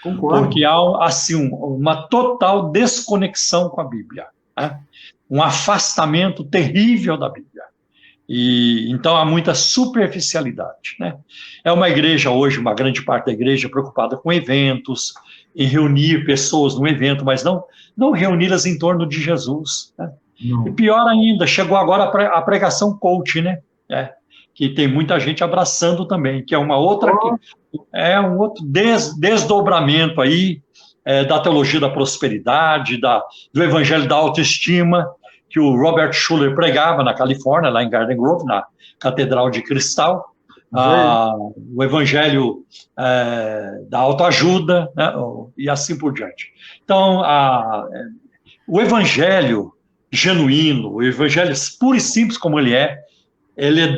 Concordo. Porque há, assim, uma total desconexão com a Bíblia, né? Um afastamento terrível da Bíblia. E então há muita superficialidade, né? É uma igreja hoje, uma grande parte da igreja preocupada com eventos, em reunir pessoas no evento, mas não reuni-las em torno de Jesus, né? E pior ainda, chegou agora a pregação coach, né? Que tem muita gente abraçando também, que é uma outra, um outro desdobramento aí da teologia da prosperidade, do evangelho da autoestima, que o Robert Schuller pregava na Califórnia, lá em Garden Grove, na Catedral de Cristal, o evangelho da autoajuda, né, e assim por diante. Então, o evangelho genuíno, o evangelho puro e simples como ele é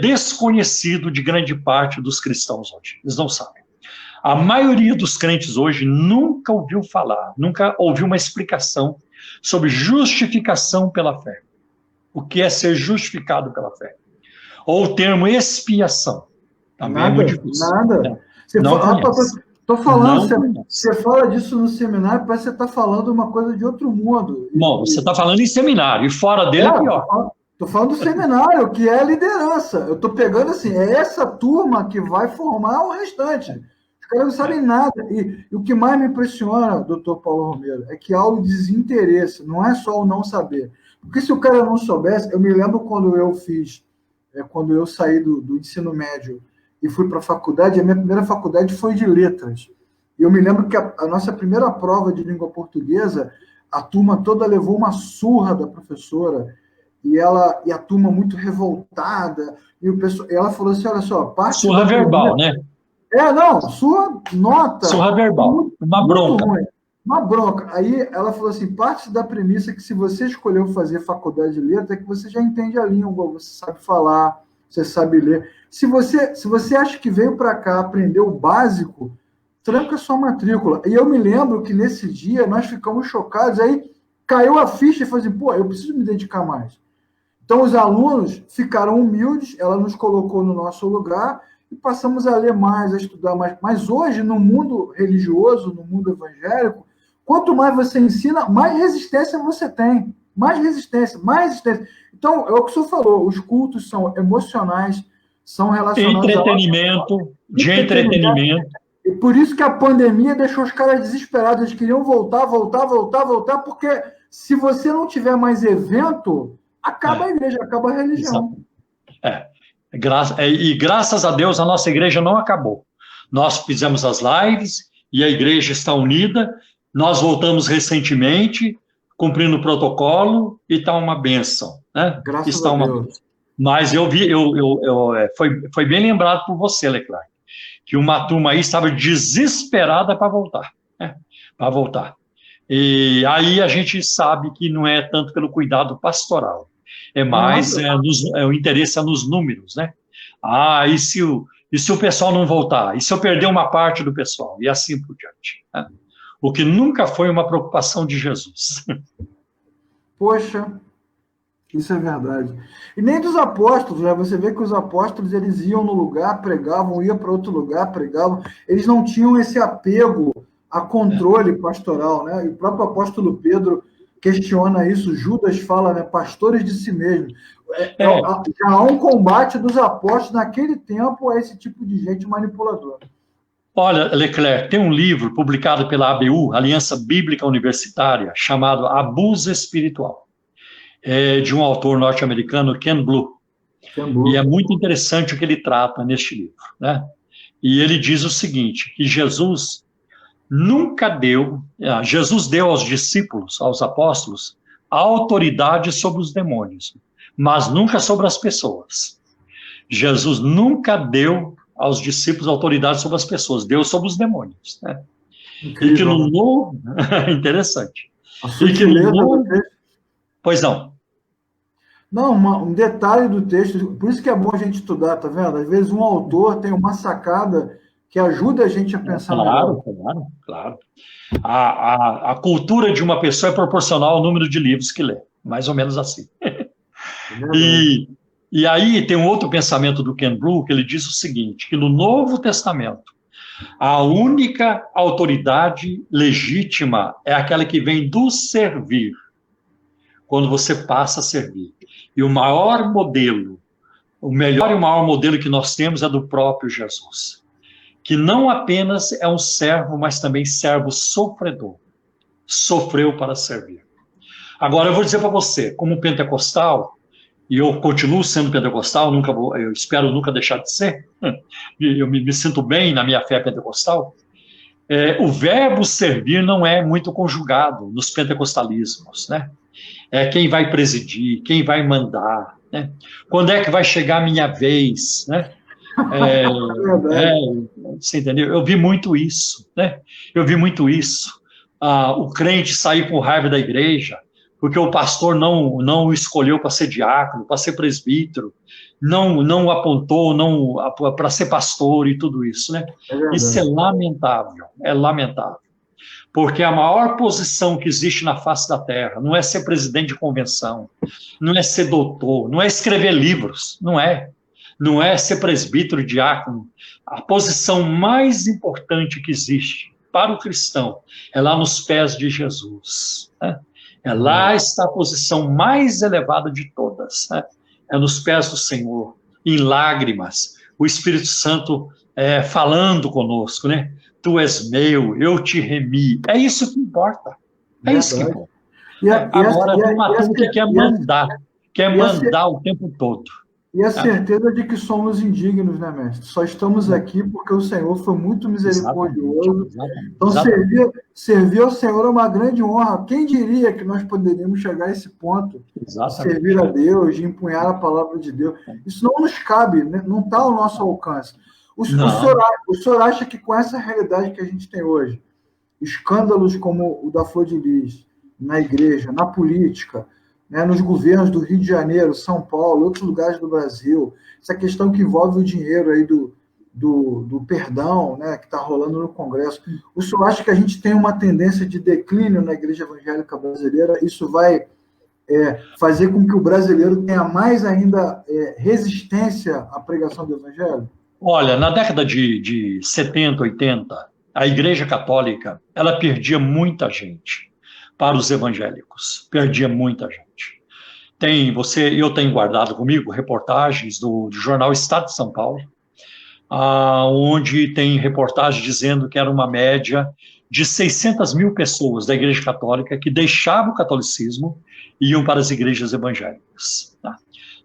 desconhecido de grande parte dos cristãos hoje. Eles não sabem. A maioria dos crentes hoje nunca ouviu falar, nunca ouviu uma explicação sobre justificação pela fé. O que é ser justificado pela fé? Ou o termo expiação. Também é muito difícil. Nada. Estou falando, você fala disso no seminário, parece que você está falando uma coisa de outro mundo. Não, você está falando em seminário, e fora dele é pior. Estou falando do seminário, que é a liderança. Eu estou pegando assim, é essa turma que vai formar o restante. Os caras não sabem nada. E o que mais me impressiona, doutor Paulo Romero, é que há o desinteresse, não é só o não saber. Porque se o cara não soubesse, eu me lembro quando eu saí do ensino médio e fui para a faculdade, a minha primeira faculdade foi de letras. E eu me lembro que a nossa primeira prova de língua portuguesa, a turma toda levou uma surra da professora, e a turma muito revoltada, e ela falou assim, olha só... Surra verbal, né? Surra nota. Surra verbal, uma bronca. Ruim. Uma bronca. Aí ela falou assim, parte da premissa que se você escolheu fazer faculdade de letra é que você já entende a língua, você sabe falar, você sabe ler. Se você acha que veio para cá aprender o básico, tranca sua matrícula. E eu me lembro que nesse dia nós ficamos chocados, aí caiu a ficha e falou assim, pô, eu preciso me dedicar mais. Então os alunos ficaram humildes, ela nos colocou no nosso lugar e passamos a ler mais, a estudar mais. Mas hoje, no mundo religioso, no mundo evangélico, quanto mais você ensina, mais resistência você tem. Mais resistência. Então, é o que o senhor falou, os cultos são emocionais, são relacionados de entretenimento. E por isso que a pandemia deixou os caras desesperados. Eles queriam voltar, porque se você não tiver mais evento, acaba a igreja, acaba a religião. E graças a Deus a nossa igreja não acabou. Nós fizemos as lives e a igreja está unida. Nós voltamos recentemente, cumprindo o protocolo, e está uma bênção, né? Graças a Deus. Mas foi bem lembrado por você, Leclerc, que uma turma aí estava desesperada para voltar, né? Para voltar. E aí a gente sabe que não é tanto pelo cuidado pastoral, é mais o interesse nos números, né? E se o pessoal não voltar? E se eu perder uma parte do pessoal? E assim por diante, né? O que nunca foi uma preocupação de Jesus. Poxa, isso é verdade. E nem dos apóstolos, né? Você vê que os apóstolos, eles iam no lugar, pregavam, iam para outro lugar, pregavam. Eles não tinham esse apego a controle pastoral, né? E o próprio apóstolo Pedro questiona isso. Judas fala, né? Pastores de si mesmo. Já há um combate dos apóstolos naquele tempo a esse tipo de gente manipuladora. Olha, Leclerc, tem um livro publicado pela ABU, Aliança Bíblica Universitária, chamado Abuso Espiritual, de um autor norte-americano, Ken Blue. E é muito interessante o que ele trata neste livro, né? E ele diz o seguinte, que Jesus deu aos discípulos, aos apóstolos, a autoridade sobre os demônios, mas nunca sobre as pessoas. Jesus nunca deu aos discípulos autoridade sobre as pessoas, deu sobre os demônios, né? Incrível. E que no novo... Interessante. A sutileza do texto. Pois não. Não, um detalhe do texto, por isso que é bom a gente estudar, tá vendo? Às vezes um autor tem uma sacada que ajuda a gente a pensar melhor. Claro. A cultura de uma pessoa é proporcional ao número de livros que lê, mais ou menos assim. E aí tem um outro pensamento do Ken Blue, que ele diz o seguinte, que no Novo Testamento, a única autoridade legítima é aquela que vem do servir, quando você passa a servir. E o maior modelo, o melhor e o maior modelo que nós temos é do próprio Jesus, que não apenas é um servo, mas também servo sofredor. Sofreu para servir. Agora, eu vou dizer para você, como pentecostal, e eu continuo sendo pentecostal, eu espero nunca deixar de ser, eu me sinto bem na minha fé pentecostal, o verbo servir não é muito conjugado nos pentecostalismos, né? É quem vai presidir, quem vai mandar, né? Quando é que vai chegar a minha vez, né? Você entendeu? Eu vi muito isso, né? Eu vi muito isso. O crente sair com raiva da igreja, porque o pastor não o escolheu para ser diácono, para ser presbítero, não o apontou para ser pastor e tudo isso, né? Isso é lamentável, porque a maior posição que existe na face da terra não é ser presidente de convenção, não é ser doutor, não é escrever livros, não é ser presbítero, diácono. A posição mais importante que existe para o cristão é lá nos pés de Jesus, né? Lá está a posição mais elevada de todas, né? É nos pés do Senhor, em lágrimas, o Espírito Santo falando conosco, né? Tu és meu, eu te remi. É isso que importa. É isso que importa. Agora, tem uma turma que quer mandar o tempo todo. E a certeza de que somos indignos, né, mestre? Só estamos aqui porque o Senhor foi muito misericordioso. Então, servir ao Senhor é uma grande honra. Quem diria que nós poderíamos chegar a esse ponto de servir a Deus, de empunhar a palavra de Deus? Isso não nos cabe, né? Não está ao nosso alcance. O senhor acha que com essa realidade que a gente tem hoje, escândalos como o da Flor de Lis, na igreja, na política, né, nos governos do Rio de Janeiro, São Paulo, outros lugares do Brasil, essa questão que envolve o dinheiro aí do perdão, né, que está rolando no Congresso, o senhor acha que a gente tem uma tendência de declínio na igreja evangélica brasileira? Isso vai fazer com que o brasileiro tenha mais ainda resistência à pregação do evangelho? Olha, na década de 70, 80, a Igreja Católica, ela perdia muita gente para os evangélicos, perdia muita gente. Eu tenho guardado comigo reportagens do jornal Estado de São Paulo, onde tem reportagem dizendo que era uma média de 600 mil pessoas da Igreja Católica que deixavam o catolicismo e iam para as igrejas evangélicas. Tá?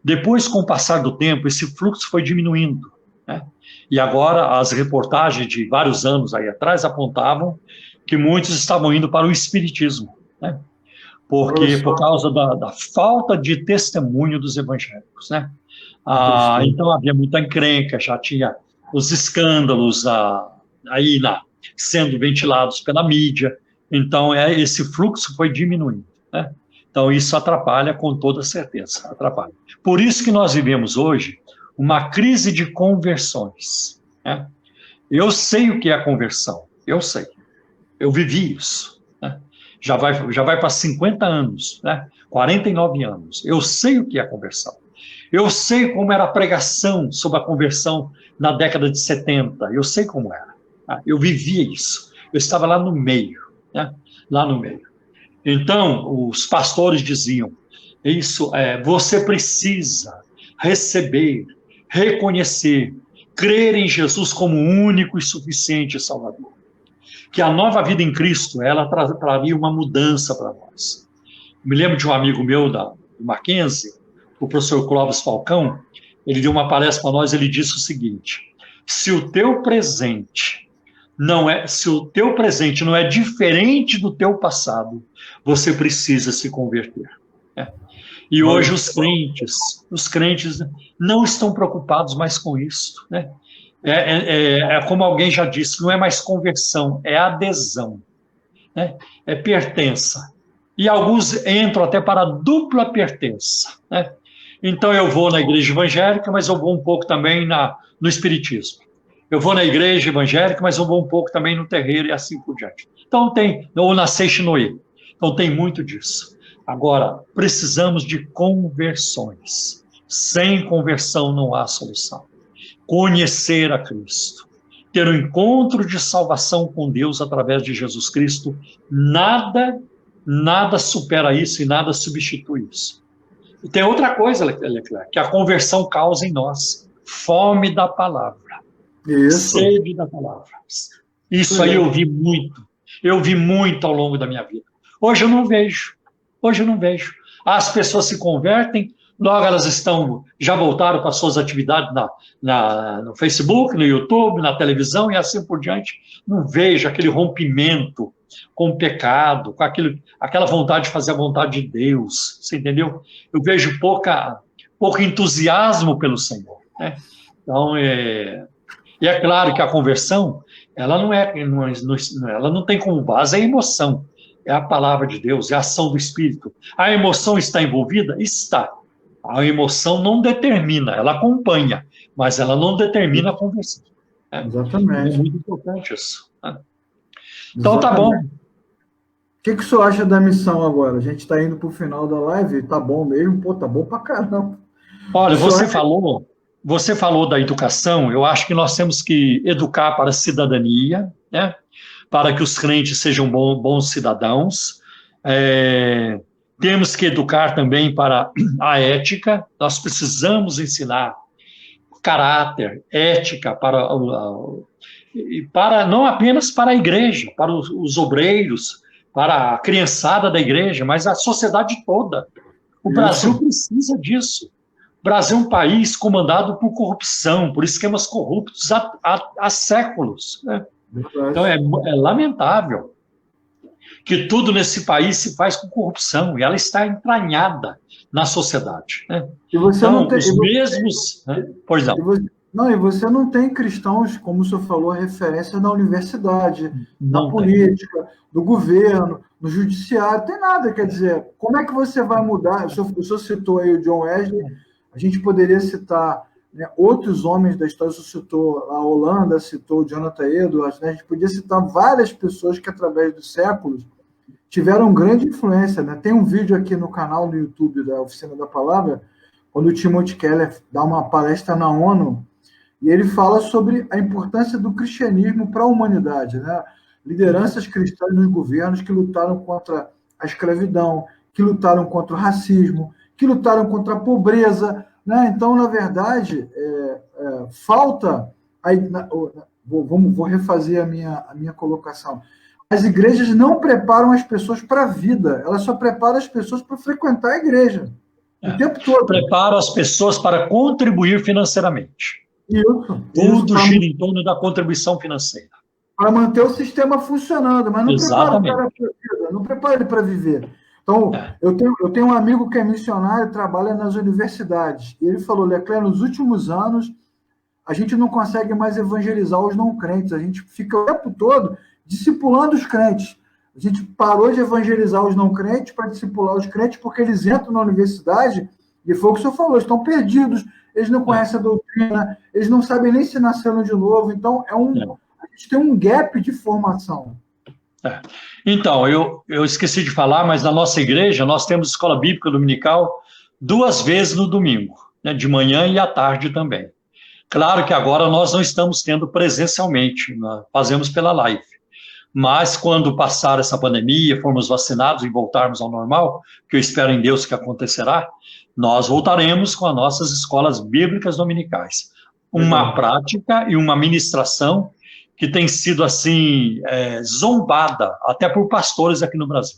Depois, com o passar do tempo, esse fluxo foi diminuindo, né? E agora as reportagens de vários anos aí atrás apontavam que muitos estavam indo para o espiritismo, né? Por causa da falta de testemunho dos evangélicos, né? Então havia muita encrenca, já tinha os escândalos aí sendo ventilados pela mídia, então esse fluxo foi diminuindo, né? Então isso atrapalha com toda certeza, atrapalha. Por isso que nós vivemos hoje uma crise de conversões, né? Eu sei o que é a conversão, eu sei, eu vivi isso, né? Já vai para 50 anos, né? 49 anos, eu sei o que é a conversão. Eu sei como era a pregação sobre a conversão na década de 70, eu sei como era, tá? Eu vivia isso, eu estava lá no meio, né? Lá no meio. Então, os pastores diziam, você precisa receber, reconhecer, crer em Jesus como único e suficiente Salvador. Que a nova vida em Cristo, ela traria uma mudança para nós. Me lembro de um amigo meu, do Mackenzie, o professor Clóvis Falcão, ele deu uma palestra para nós, ele disse o seguinte: se o teu presente não é diferente do teu passado, você precisa se converter. E hoje os crentes não estão preocupados mais com isso, né? É como alguém já disse, não é mais conversão, é adesão, né? É pertença. E alguns entram até para a dupla pertença, né? Então eu vou na igreja evangélica, mas eu vou um pouco também no espiritismo. Eu vou na igreja evangélica, mas eu vou um pouco também no terreiro e assim por diante. Então ou na Seixinoe. Então tem muito disso. Agora, precisamos de conversões. Sem conversão não há solução. Conhecer a Cristo, ter um encontro de salvação com Deus através de Jesus Cristo, nada supera isso e nada substitui isso. E tem outra coisa, Leclerc, que a conversão causa em nós: fome da palavra, sede da palavra. Isso aí eu vi muito ao longo da minha vida. Hoje eu não vejo. As pessoas se convertem, logo elas já voltaram para suas atividades no Facebook, no YouTube, na televisão e assim por diante. Não vejo aquele rompimento com o pecado, com aquela vontade de fazer a vontade de Deus, você entendeu? Eu vejo pouco entusiasmo pelo Senhor, né? Então, e é claro que a conversão, ela ela não tem como base a emoção, é a palavra de Deus, é a ação do Espírito. A emoção está envolvida? Está. A emoção não determina, ela acompanha, mas ela não determina a conversão. Né? Exatamente. É muito importante isso. Né? Então, tá bom. O que o senhor acha da missão agora? A gente está indo para o final da live, tá bom mesmo? Pô, tá bom pra caramba. Olha, você falou da educação, eu acho que nós temos que educar para a cidadania, né? Para que os crentes sejam bons cidadãos. Temos que educar também para a ética, nós precisamos ensinar caráter, ética para não apenas para a igreja, para os obreiros, para a criançada da igreja, mas a sociedade toda. O Brasil precisa disso. O Brasil é um país comandado por corrupção, por esquemas corruptos há séculos. Né? Então é lamentável que tudo nesse país se faz com corrupção, e ela está entranhada na sociedade. Né? E você então, não tem, os mesmos... Pois não. E você não tem cristãos, como o senhor falou, referência na universidade, na política, no governo, no judiciário, não tem nada. Quer dizer, como é que você vai mudar? O senhor citou aí o John Wesley, a gente poderia citar, né, outros homens da história, o senhor citou a Holanda, citou o Jonathan Edwards, né, a gente podia citar várias pessoas que, através dos séculos, tiveram grande influência. Né? Tem um vídeo aqui no canal do YouTube da Oficina da Palavra, quando o Timothy Keller dá uma palestra na ONU, e ele fala sobre a importância do cristianismo para a humanidade, né? Lideranças cristãs nos governos que lutaram contra a escravidão, que lutaram contra o racismo, que lutaram contra a pobreza, né? Então, na verdade, falta... Vou refazer a minha colocação. As igrejas não preparam as pessoas para a vida, elas só preparam as pessoas para frequentar a igreja o tempo todo. Preparam as pessoas para contribuir financeiramente. Tudo gira em torno da contribuição financeira. Para manter o sistema funcionando, mas não prepara o cara para a vida, não prepara ele para viver. Então, eu tenho um amigo que é missionário, trabalha nas universidades, e ele falou: Leclerc, nos últimos anos, a gente não consegue mais evangelizar os não crentes, a gente fica o tempo todo discipulando os crentes. A gente parou de evangelizar os não crentes para discipular os crentes, porque eles entram na universidade, e foi o que o senhor falou, estão perdidos, eles não conhecem a doutrina, eles não sabem nem se nasceram de novo, então a gente tem um gap de formação. Então, eu esqueci de falar, mas na nossa igreja nós temos escola bíblica dominical 2 vezes no domingo, né, de manhã e à tarde também. Claro que agora nós não estamos tendo presencialmente, fazemos pela live. Mas quando passar essa pandemia, formos vacinados e voltarmos ao normal, que eu espero em Deus que acontecerá, nós voltaremos com as nossas escolas bíblicas dominicais. Uma prática e uma ministração que tem sido, assim, zombada, até por pastores aqui no Brasil,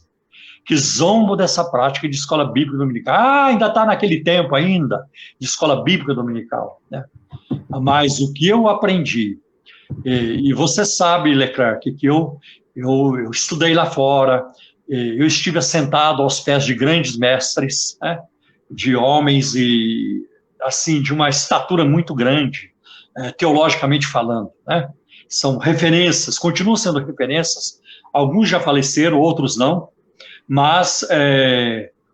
que zombam dessa prática de escola bíblica dominical. Ainda está naquele tempo ainda, de escola bíblica dominical. Né? Mas o que eu aprendi, e você sabe, Leclerc, que eu estudei lá fora, eu estive assentado aos pés de grandes mestres, né, de homens e assim de uma estatura muito grande, teologicamente falando, né? São referências, continuam sendo referências, alguns já faleceram, outros não, mas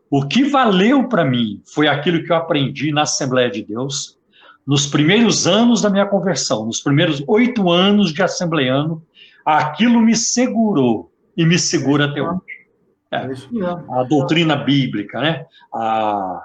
o que valeu para mim foi aquilo que eu aprendi na Assembleia de Deus, nos primeiros anos da minha conversão, nos primeiros 8 anos de assembleiano, aquilo me segurou e me segura até hoje. É isso mesmo. A doutrina bíblica, né? A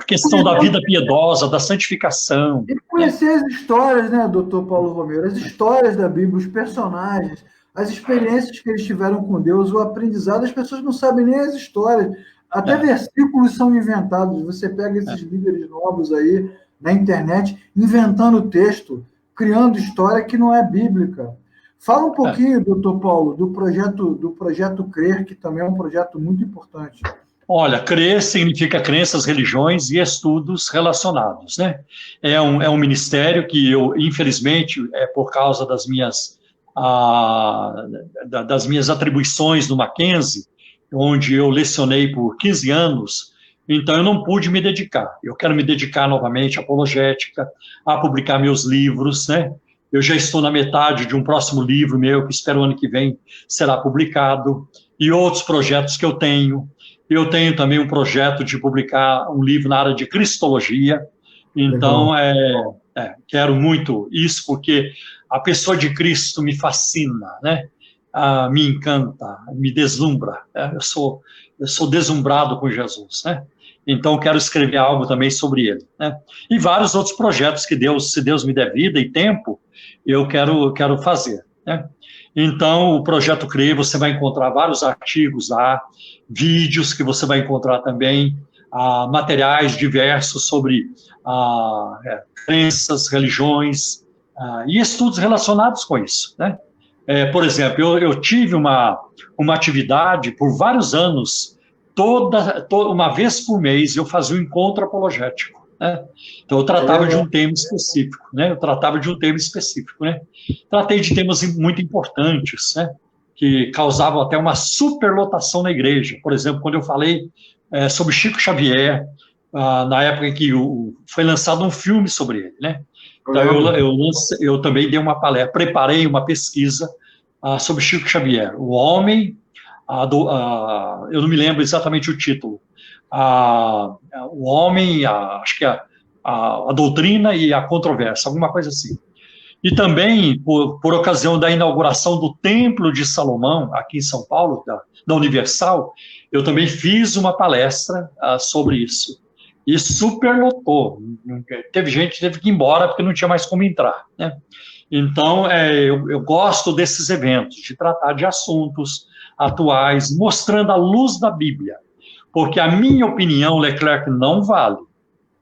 questão da vida piedosa, da santificação. E conhecer as histórias, né, doutor Paulo Romero, as histórias da Bíblia, os personagens, as experiências que eles tiveram com Deus, o aprendizado, as pessoas não sabem nem as histórias, até versículos são inventados, você pega esses líderes novos aí na internet, inventando texto, criando história que não é bíblica. Fala um pouquinho, doutor Paulo, do projeto Crer, que também é um projeto muito importante. Olha, crer significa crenças, religiões e estudos relacionados, né? É um ministério que eu, infelizmente, por causa das minhas atribuições no Mackenzie, onde eu lecionei por 15 anos, então eu não pude me dedicar. Eu quero me dedicar novamente à apologética, a publicar meus livros, né? Eu já estou na metade de um próximo livro meu, que espero ano que vem será publicado, e outros projetos que eu tenho. Eu tenho também um projeto de publicar um livro na área de cristologia, então quero muito isso, porque a pessoa de Cristo me fascina, né? Me encanta, me deslumbra. Eu sou deslumbrado com Jesus, né? Então quero escrever algo também sobre ele, né? E vários outros projetos que se Deus me der vida e tempo, eu quero fazer, né? Então, o Projeto CRE, você vai encontrar vários artigos lá, vídeos que você vai encontrar também, materiais diversos sobre crenças, religiões, e estudos relacionados com isso, né? Por exemplo, eu tive uma atividade por vários anos, uma vez por mês eu fazia um encontro apologético, né? Então eu tratava de um tema específico, né? Tratei de temas muito importantes, né? Que causavam até uma superlotação na igreja. Por exemplo, quando eu falei sobre Chico Xavier, na época em que foi lançado um filme sobre ele, né? Então eu também dei uma palestra, preparei uma pesquisa sobre Chico Xavier, o homem, eu não me lembro exatamente o título, o homem, acho que a doutrina e a controvérsia, alguma coisa assim. E também, por ocasião da inauguração do Templo de Salomão, aqui em São Paulo, da Universal, eu também fiz uma palestra sobre isso. E superlotou. Teve gente que teve que ir embora porque não tinha mais como entrar, né? Então, eu gosto desses eventos, de tratar de assuntos atuais, mostrando a luz da Bíblia. Porque a minha opinião, Leclerc, não vale.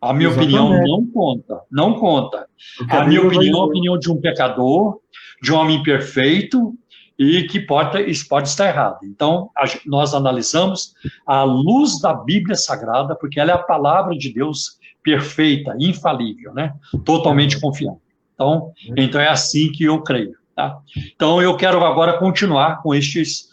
A minha opinião não conta. A minha opinião é a opinião de um pecador, de um homem perfeito, e que pode estar errado. Então, nós analisamos a luz da Bíblia Sagrada, porque ela é a palavra de Deus perfeita, infalível, né? Totalmente confiável. Então é assim que eu creio. Tá? Então, eu quero agora continuar com estes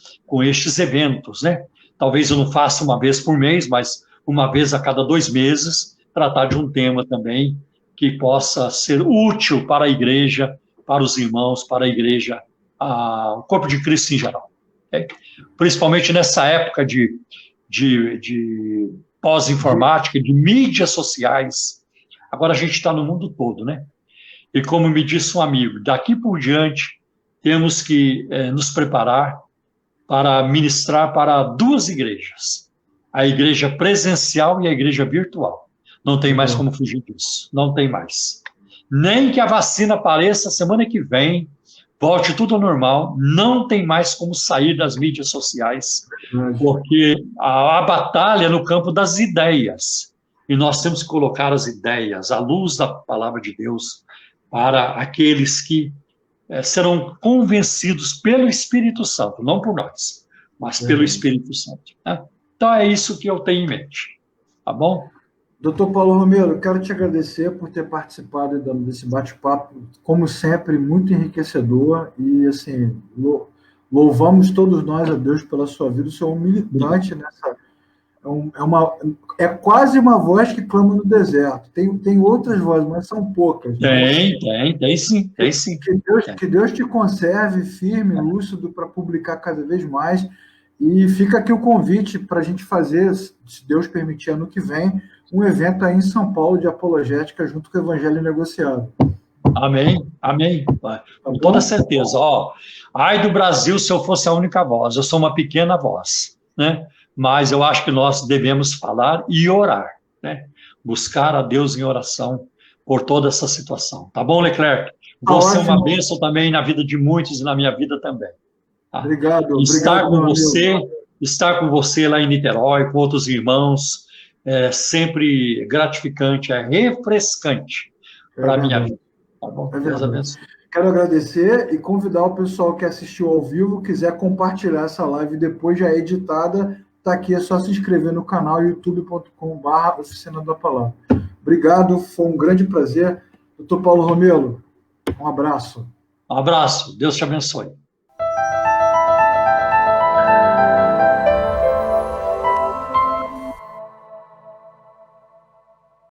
eventos, né? Talvez eu não faça uma vez por mês, mas uma vez a cada 2 meses, tratar de um tema também que possa ser útil para a igreja, para os irmãos, para a igreja, o corpo de Cristo em geral. Okay? Principalmente nessa época de pós-informática, de mídias sociais. Agora a gente está no mundo todo, né? E como me disse um amigo, daqui por diante temos que nos preparar para ministrar para 2 igrejas, a igreja presencial e a igreja virtual. Não tem mais como fugir disso, não tem mais. Nem que a vacina apareça semana que vem, volte tudo ao normal, não tem mais como sair das mídias sociais, porque a batalha é no campo das ideias, e nós temos que colocar as ideias, à luz da palavra de Deus, para aqueles que serão convencidos pelo Espírito Santo, não por nós, mas pelo Espírito Santo. Né? Então é isso que eu tenho em mente, tá bom? Doutor Paulo Romero, quero te agradecer por ter participado desse bate-papo, como sempre, muito enriquecedor, e assim, louvamos todos nós a Deus pela sua vida, o senhor é um militante é quase uma voz que clama no deserto. Tem outras vozes, mas são poucas. Tem sim, tem sim. Que Deus te conserve firme, lúcido, para publicar cada vez mais. E fica aqui o convite para a gente fazer, se Deus permitir, ano que vem, um evento aí em São Paulo de apologética junto com o Evangelho Negociado. Amém, amém. Com toda certeza. Ai do Brasil se eu fosse a única voz. Eu sou uma pequena voz, né? Mas eu acho que nós devemos falar e orar, né? Buscar a Deus em oração por toda essa situação. Tá bom, Leclerc? Você é uma bênção também na vida de muitos e na minha vida também. Tá? Obrigado. Estar com você lá em Niterói, com outros irmãos, é sempre gratificante, é refrescante para a minha vida. Tá bom? Deus abençoe. Quero agradecer e convidar o pessoal que assistiu ao vivo, quiser compartilhar essa live depois já editada, está aqui, é só se inscrever no canal youtube.com/Oficina da Palavra. Obrigado, foi um grande prazer. Doutor Paulo Romero, um abraço. Um abraço, Deus te abençoe.